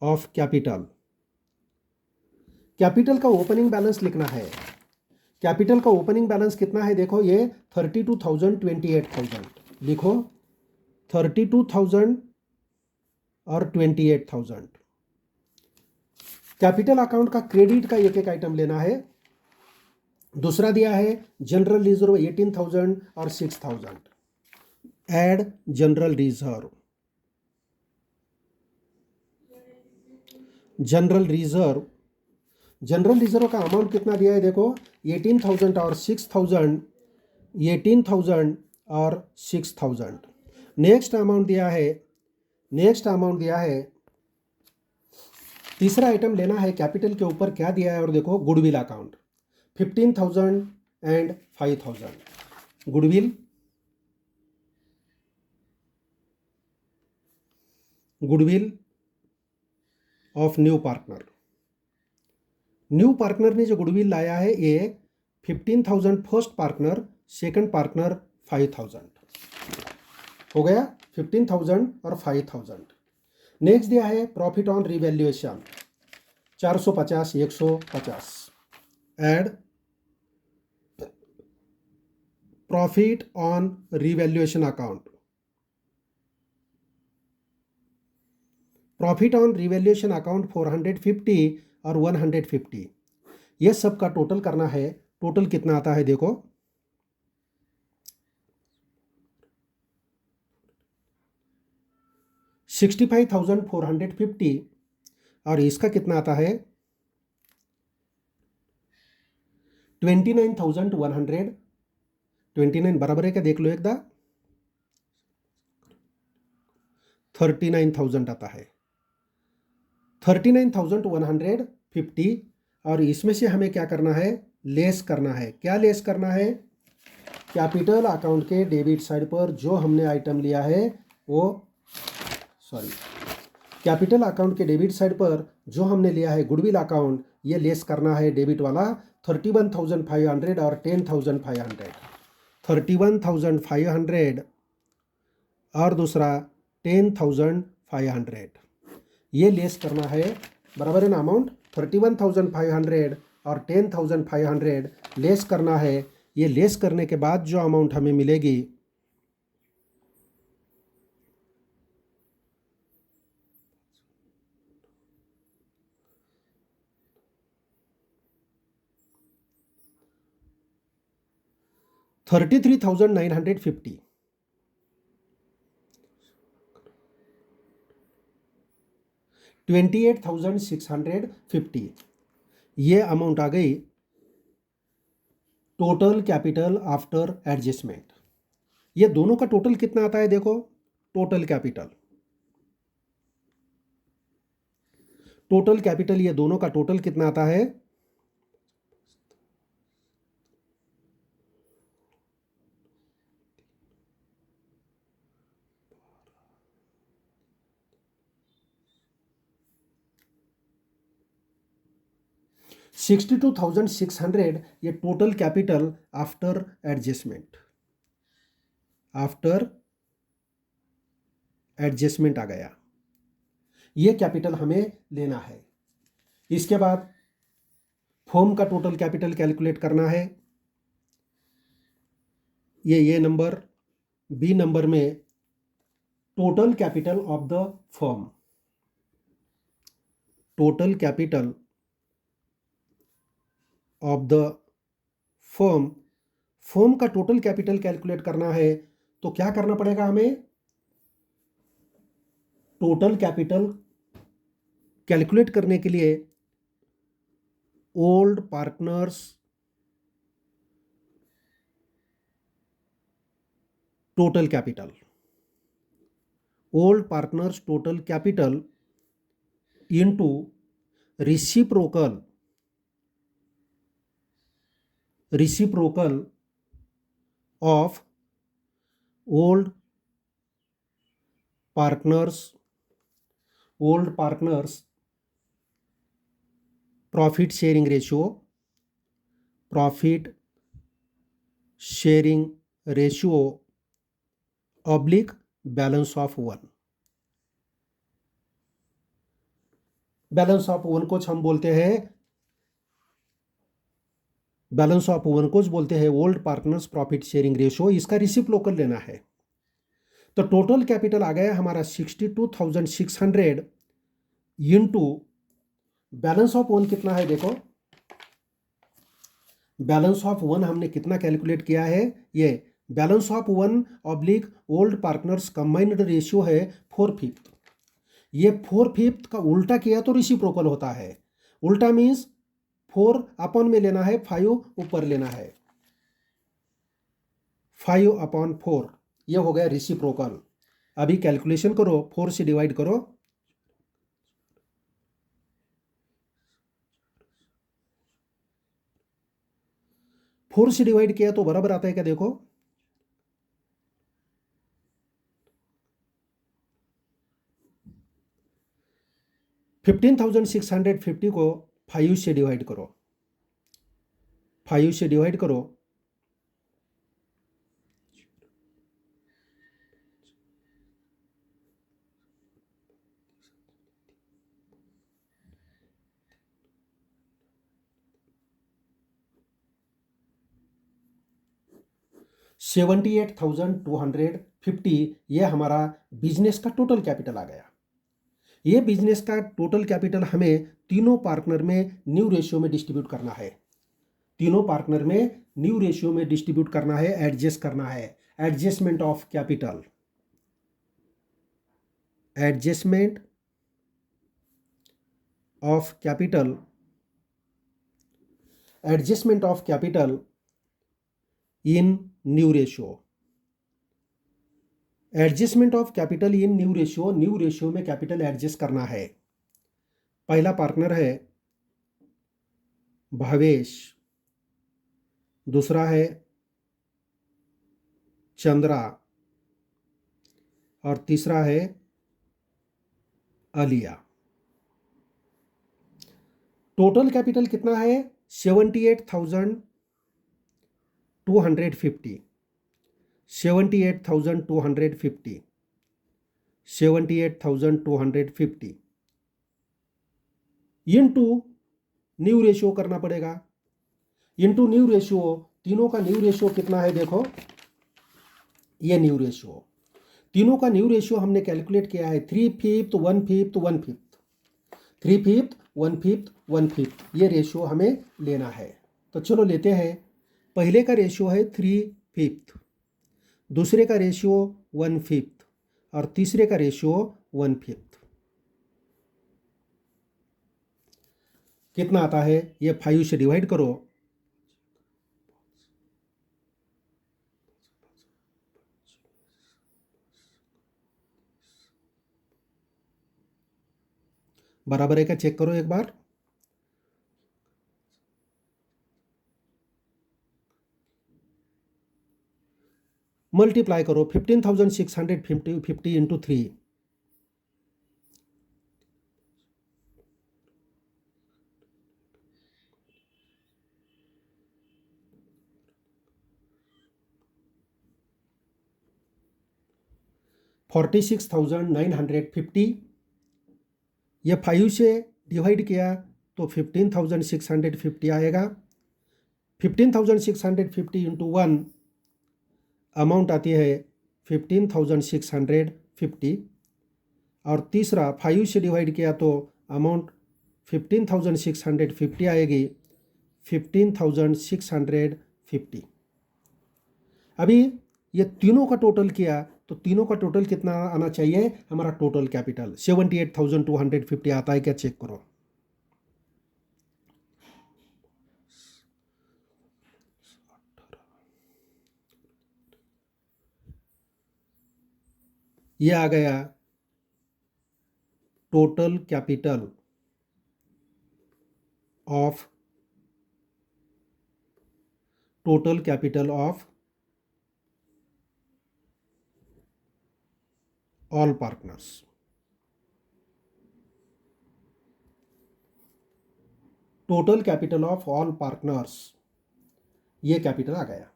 of capital. Capital का ओपनिंग बैलेंस लिखना है। कैपिटल का ओपनिंग बैलेंस कितना है देखो, ये 32,000 28,000 लिखो, 32,000 और 28,000। कैपिटल अकाउंट का क्रेडिट का एक एक आइटम लेना है। दूसरा दिया है जनरल रिजर्व 18,000 और 6,000, add general reserve, general reserve, general reserve का अमाउंट कितना दिया है देखो, 18,000 और 6,000, 18,000 और 6,000। नेक्स्ट अमाउंट दिया है, नेक्स्ट अमाउंट दिया है, तीसरा आइटम लेना है कैपिटल के ऊपर क्या दिया है, और देखो goodwill account 15,000 and 5,000, goodwill, goodwill of new partner. New partner ने जो गुडविल लाया है ये 15,000 फर्स्ट पार्टनर, सेकंड पार्टनर 5,000 हो गया, 15,000 और 5,000। नेक्स्ट दिया है profit on revaluation 450 150, add profit on revaluation account, profit on revaluation account 450 और 150, ये सब का टोटल करना है। टोटल कितना आता है देखो, $65,450 और इसका कितना आता है 29,100। 29 बराबर है क्या देख लो एकदा, 39,000 आता है, 39,150। और इसमें से हमें क्या करना है, लेस करना है। क्या लेस करना है, कैपिटल अकाउंट के डेबिट साइड पर जो हमने आइटम लिया है वो, सॉरी, कैपिटल अकाउंट के डेबिट साइड पर जो हमने लिया है गुडविल अकाउंट, ये लेस करना है डेबिट वाला 31,500 और 10,500। 31,500 और दूसरा 10,500, ये लेस करना है, बराबर है ना। अमाउंट 31,500 और 10,500 लेस करना है। ये लेस करने के बाद जो अमाउंट हमें मिलेगी $33,950। 28,650, ये अमाउंट आ गई टोटल कैपिटल आफ्टर एडजस्टमेंट। ये दोनों का टोटल कितना आता है देखो, टोटल कैपिटल ये दोनों का टोटल कितना आता है, 62,600, ये टोटल कैपिटल आफ्टर एडजस्टमेंट, आ गया। ये कैपिटल हमें लेना है। इसके बाद फर्म का टोटल कैपिटल कैलकुलेट करना है। ये नंबर, बी नंबर में total capital of the firm, total capital of the firm, firm का टोटल कैपिटल कैलकुलेट करना है तो क्या करना पड़ेगा हमें, टोटल कैपिटल कैलकुलेट करने के लिए old partners total capital, old partners total capital into reciprocal of old partners profit sharing ratio oblique balance of one. Balance of one को हम बोलते हैं old partners profit sharing ratio, इसका reciprocal लेना है। तो टोटल कैपिटल आ गया हमारा 62,600 इनटू बैलेंस ऑफ वन कितना है देखो, बैलेंस ऑफ वन हमने कितना कैलकुलेट किया है, ये balance of one oblique old partners combined ratio है 4/5। ये 4/5 का उल्टा किया तो रेसिप्रोकल होता है। उल्टा मीन्स 4 अपॉन में लेना है, 5 ऊपर लेना है, 5/4, ये हो गया रेसिप्रोकल। अभी कैलकुलेशन करो, 4 से डिवाइड करो, 4 से डिवाइड किया तो बराबर आता है क्या देखो, 15,650 को 5 से डिवाइड करो, 78,250, ये हमारा बिजनेस का टोटल कैपिटल आ गया। ये बिजनेस का टोटल कैपिटल हमें तीनों पार्टनर में न्यू रेशियो में डिस्ट्रीब्यूट करना है, एडजस्ट करना है। Adjustment of capital, in new ratio, new ratio में कैपिटल एडजस्ट करना है। पहला पार्टनर है भावेश, दूसरा है चंद्रा और तीसरा है अलिया। टोटल कैपिटल कितना है? 78,250, 78,250, 78,250 इंटू न्यू रेशियो करना पड़ेगा। इंटू न्यू रेशियो, तीनों का न्यू रेशियो कितना है देखो, ये न्यू रेशियो, तीनों का न्यू रेशियो हमने कैलकुलेट किया है 3/5, 1/5, 1/5, 3/5, 1/5, 1/5, ये रेशियो हमें लेना है। तो चलो लेते हैं। पहले का रेशियो है 3/5, दूसरे का रेशियो 1/5 और तीसरे का रेशियो 1/5। कितना आता है? ये 5 से डिवाइड करो, बराबर है क्या? चेक करो एक बार। मल्टीप्लाई करो 15,650 इंटू 3, 46,950। ये 5 से डिवाइड किया तो 15,650 आएगा। 15,650 इंटू 1 अमाउंट आती है 15,650, और तीसरा 5 से डिवाइड किया तो अमाउंट 15,650 आएगी, 15,650। अभी ये तीनों का टोटल किया तो तीनों का टोटल कितना आना चाहिए? हमारा टोटल कैपिटल 78,250 आता है क्या? चेक करो। ये आ गया total capital of all partners. Total capital of all partners, ये कैपिटल आ गया।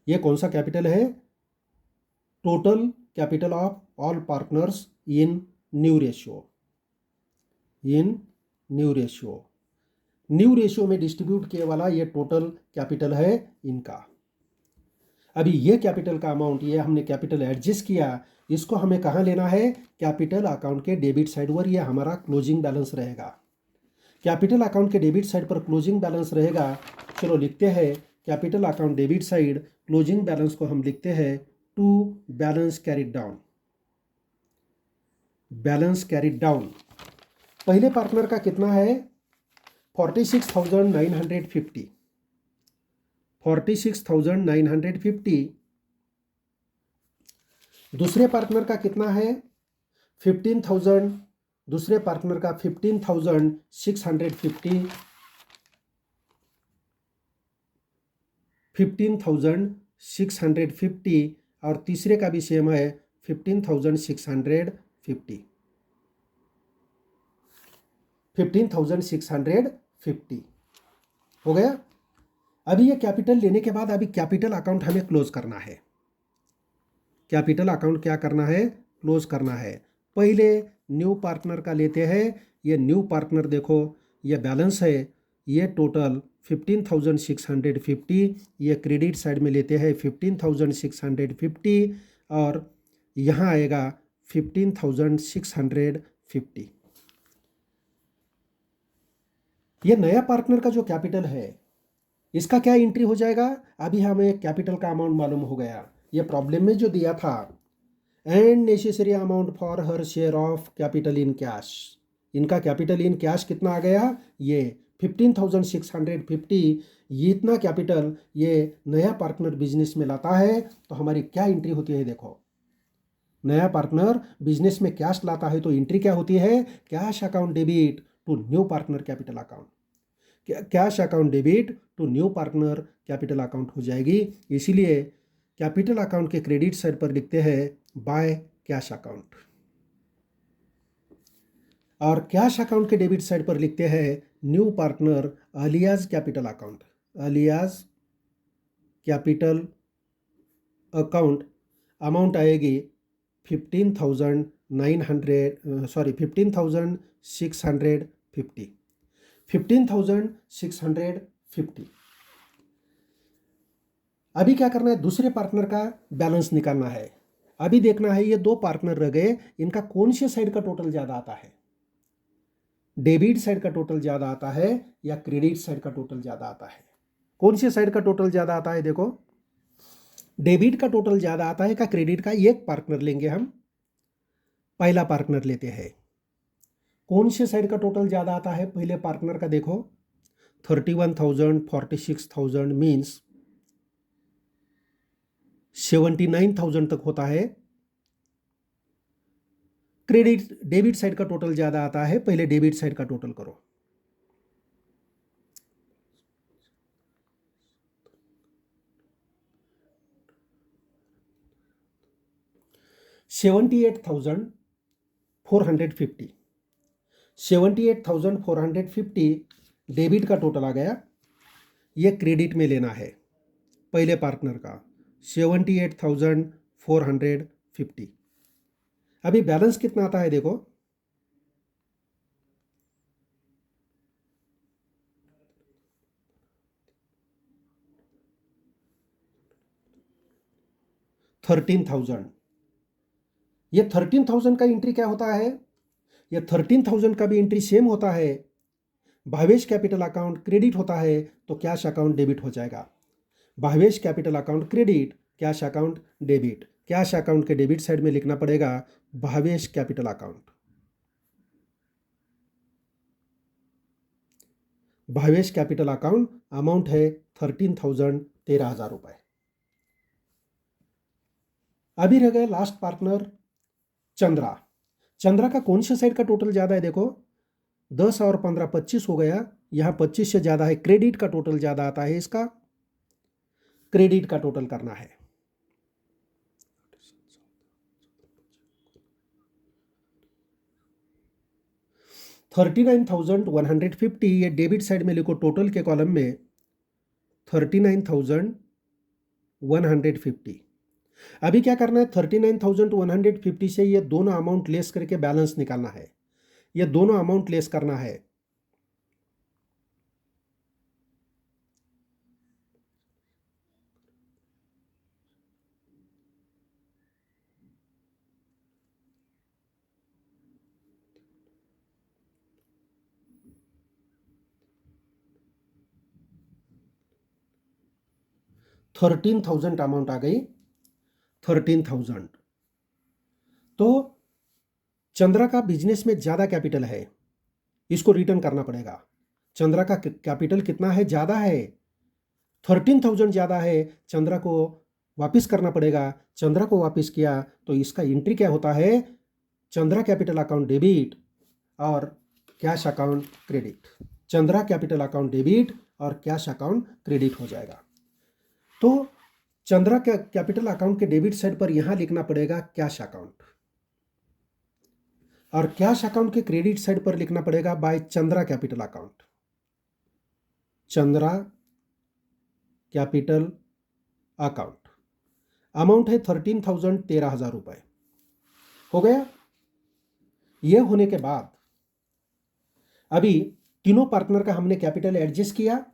ये कौन सा कैपिटल है? Total capital of all partners in new ratio, in new ratio. New ratio में डिस्ट्रीब्यूट किए वाला ये टोटल कैपिटल है इनका। अभी ये कैपिटल का अमाउंट, ये हमने कैपिटल एडजस्ट किया, इसको हमें कहाँ लेना है? कैपिटल अकाउंट के डेबिट साइड पर। ये हमारा क्लोजिंग बैलेंस रहेगा। कैपिटल अकाउंट के डेबिट साइड पर क्लोजिंग बैलेंस रहेगा। चलो लिखते हैं capital account debit side, closing balance को हम लिखते हैं to balance carried down, balance carried down. पहले पार्टनर का कितना है? 46,950, 46,950। दूसरे पार्टनर का कितना है? 15,000, दूसरे पार्टनर का 15,650, 15,650, और तीसरे का भी सेम है 15,650, 15,650 हो गया। अभी ये कैपिटल लेने के बाद अभी कैपिटल अकाउंट हमें क्लोज करना है। कैपिटल अकाउंट क्या करना है? क्लोज करना है। पहले न्यू पार्टनर का लेते हैं। ये न्यू पार्टनर देखो, ये बैलेंस है, ये टोटल 15,650, ये क्रेडिट साइड में लेते हैं 15,650, और यहाँ आएगा 15,650। ये नया पार्टनर का जो कैपिटल है इसका क्या एंट्री हो जाएगा? अभी हमें कैपिटल का अमाउंट मालूम हो गया। ये प्रॉब्लम में जो दिया था, and necessary amount for her share of capital in cash. इनका कैपिटल इन कैश कितना आ गया? ये 15,650। ये इतना कैपिटल ये नया पार्टनर बिजनेस में लाता है तो हमारी क्या एंट्री होती है? देखो, नया पार्टनर बिजनेस में कैश लाता है तो एंट्री क्या होती है? Cash account debit to new partner capital account, cash account debit to new partner capital account हो जाएगी। इसीलिए कैपिटल अकाउंट के क्रेडिट साइड पर लिखते हैं बाय कैश अकाउंट। और कैश अकाउंट के डेबिट साइड पर लिखते हैं new partner Aliya's capital account, Aliya's capital account. Amount आएगी 15,650, 15,650। अभी क्या करना है, दूसरे पार्टनर का बैलेंस निकालना है। अभी देखना है ये दो पार्टनर रह गए, इनका कौन से साइड का टोटल ज़्यादा आता है, डेबिट साइड का टोटल ज़्यादा आता है या क्रेडिट साइड का टोटल ज़्यादा आता है। कौन से साइड का टोटल ज़्यादा आता है, देखो डेबिट का टोटल ज़्यादा आता है का क्रेडिट का। एक पार्टनर लेंगे हम, पहला पार्टनर लेते हैं। कौन से साइड का टोटल ज़्यादा आता है पहले पार्टनर का, देखो 31,000, 46,000 मीन्स 79,000 तक होता है। क्रेडिट डेबिट साइड का टोटल ज़्यादा आता है, पहले डेबिट साइड का टोटल करो। $78,450, 78,450 डेबिट का टोटल आ गया। ये क्रेडिट में लेना है पहले पार्टनर का 78,450। अभी बैलेंस कितना आता है देखो, $13,000। ये 13,000 का एंट्री क्या होता है, ये 13,000 का भी एंट्री सेम होता है। भावेश कैपिटल अकाउंट क्रेडिट होता है तो कैश अकाउंट डेबिट हो जाएगा। Bhavesh capital account credit, cash account debit. Cash account के डेबिट साइड में लिखना पड़ेगा Bhavesh capital account, Bhavesh capital account. Amount है 13,000, 13,000 रुपए। अभी रह गए लास्ट पार्टनर चंद्रा। चंद्रा का कौन से साइड का टोटल ज़्यादा है, देखो 10 और 15 25 हो गया। यहाँ 25 से ज़्यादा है, क्रेडिट का टोटल ज़्यादा आता है, इसका क्रेडिट का टोटल करना है। $39,150 ये डेबिट साइड में लिखो, टोटल के कॉलम में 39,150। अभी क्या करना है, 39,150 से ये दोनों अमाउंट लेस करके बैलेंस निकालना है। ये दोनों अमाउंट लेस करना है। $13,000 अमाउंट आ गई, 13,000। तो चंद्रा का बिजनेस में ज़्यादा कैपिटल है, इसको रिटर्न करना पड़ेगा। चंद्रा का कैपिटल कितना है, ज़्यादा है, 13,000 ज़्यादा है। चंद्रा को वापस करना पड़ेगा। चंद्रा को वापस किया तो इसका एंट्री क्या होता है, चंद्रा कैपिटल अकाउंट डेबिट और cash account credit. Chandra capital account debit और कैश अकाउंट क्रेडिट हो जाएगा। तो चंद्रा कैपिटल अकाउंट के डेबिट साइड पर यहां लिखना पड़ेगा कैश अकाउंट, और कैश अकाउंट के क्रेडिट साइड पर लिखना पड़ेगा by Chandra capital account, Chandra capital account. Amount है 13,000, 13,000 रुपए हो गया। यह होने के बाद अभी तीनों पार्टनर का हमने कैपिटल एडजस्ट किया।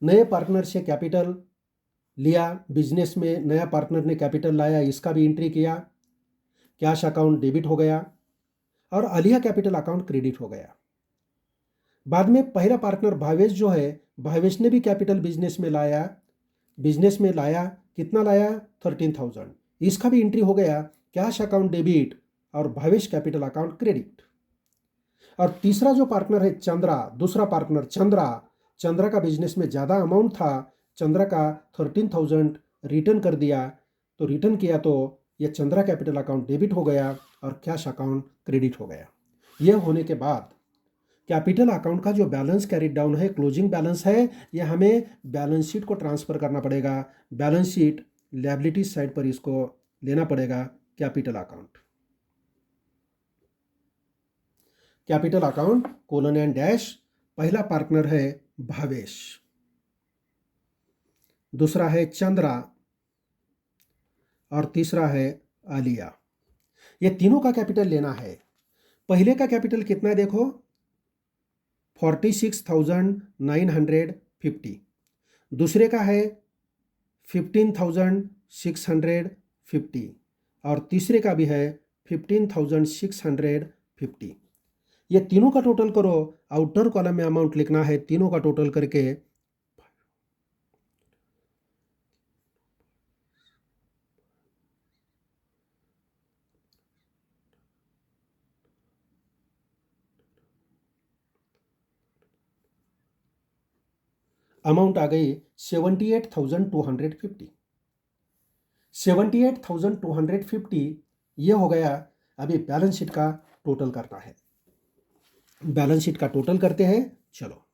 नए पार्टनर से कैपिटल लिया, बिजनेस में नया पार्टनर ने कैपिटल लाया, इसका भी एंट्री किया। कैश अकाउंट डेबिट हो गया और आलिया कैपिटल अकाउंट क्रेडिट हो गया। बाद में पहला पार्टनर भावेश जो है, भावेश ने भी कैपिटल बिजनेस में लाया। बिजनेस में लाया, कितना लाया, 13,000, इसका भी एंट्री हो गया। कैश अकाउंट डेबिट और भावेश कैपिटल अकाउंट क्रेडिट। और तीसरा जो पार्टनर है चंद्रा, दूसरा पार्टनर चंद्रा, चंद्रा का बिजनेस में ज़्यादा अमाउंट था, चंद्रा का 13,000 रिटर्न कर दिया। तो रिटर्न किया तो यह चंद्रा कैपिटल अकाउंट डेबिट हो गया और कैश अकाउंट क्रेडिट हो गया। यह होने के बाद कैपिटल अकाउंट का जो बैलेंस कैरिड डाउन है, क्लोजिंग बैलेंस है, यह हमें बैलेंस शीट को ट्रांसफर करना पड़ेगा। बैलेंस शीट लायबिलिटी साइड पर इसको लेना पड़ेगा capital account. Capital account colon and dash. पहला पार्टनर है भावेश, दूसरा है चंद्रा और तीसरा है आलिया। ये तीनों का कैपिटल लेना है। पहले का कैपिटल कितना है देखो, 46,950। दूसरे का है 15,650 और तीसरे का भी है 15,650। ये तीनों का टोटल करो, आउटर कॉलम में अमाउंट लिखना है तीनों का टोटल करके। अमाउंट आ गई 78,250। 78,250 ये हो गया। अभी बैलेंस शीट का टोटल करना है। बैलेंस शीट का टोटल करते हैं, चलो।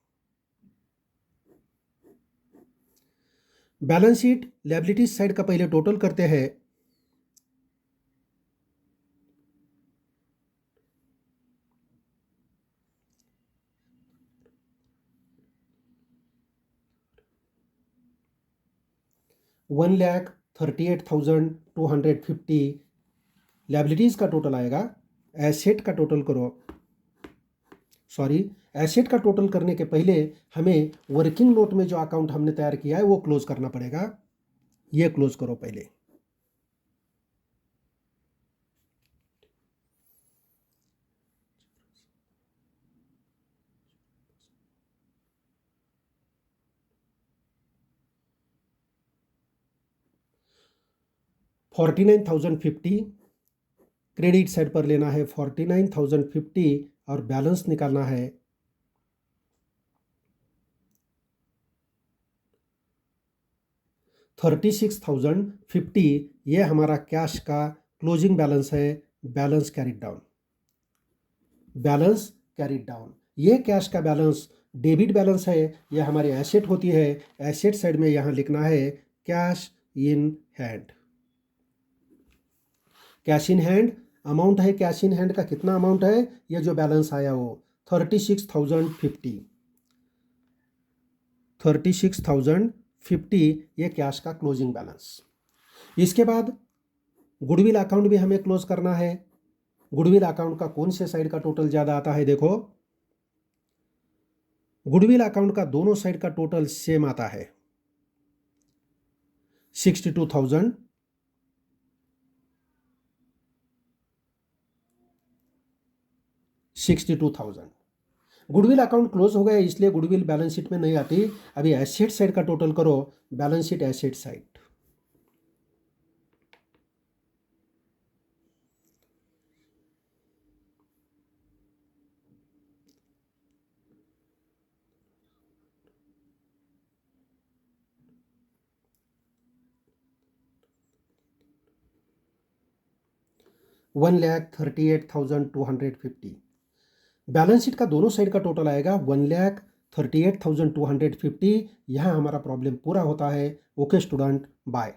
बैलेंस शीट लायबिलिटीज साइड का पहले टोटल करते हैं। $1,38,250 लायबिलिटीज का टोटल आएगा। एसेट का टोटल करो, एसेट का टोटल करने के पहले हमें वर्किंग नोट में जो अकाउंट हमने तैयार किया है वो क्लोज करना पड़ेगा। ये क्लोज करो पहले। $49,050 क्रेडिट साइड पर लेना है। 49,050 और बैलेंस निकालना है। $36,050 ये हमारा कैश का क्लोजिंग बैलेंस है। Balance carried down, balance carried down. ये कैश का बैलेंस डेबिट बैलेंस है, यह हमारी एसेट होती है। एसेट साइड में यहां लिखना है cash in hand. Cash in hand amount है। कैश इन हैंड का कितना अमाउंट है, ये जो बैलेंस आया वो 36,050। 36,050 ये कैश का क्लोजिंग बैलेंस। इसके बाद गुडविल अकाउंट भी हमें क्लोज करना है। गुडविल अकाउंट का कौन से साइड का टोटल ज़्यादा आता है देखो, गुडविल अकाउंट का दोनों साइड का टोटल सेम आता है 62,000। गुडविल अकाउंट क्लोज हो गया, इसलिए गुडविल बैलेंस शीट में नहीं आती। अभी एसेट साइड का टोटल करो। Balance sheet asset side, $1,38,250। Balance sheet का दोनों साइड का टोटल आएगा 1,38,250। यहाँ हमारा प्रॉब्लम पूरा होता है। Okay student, bye.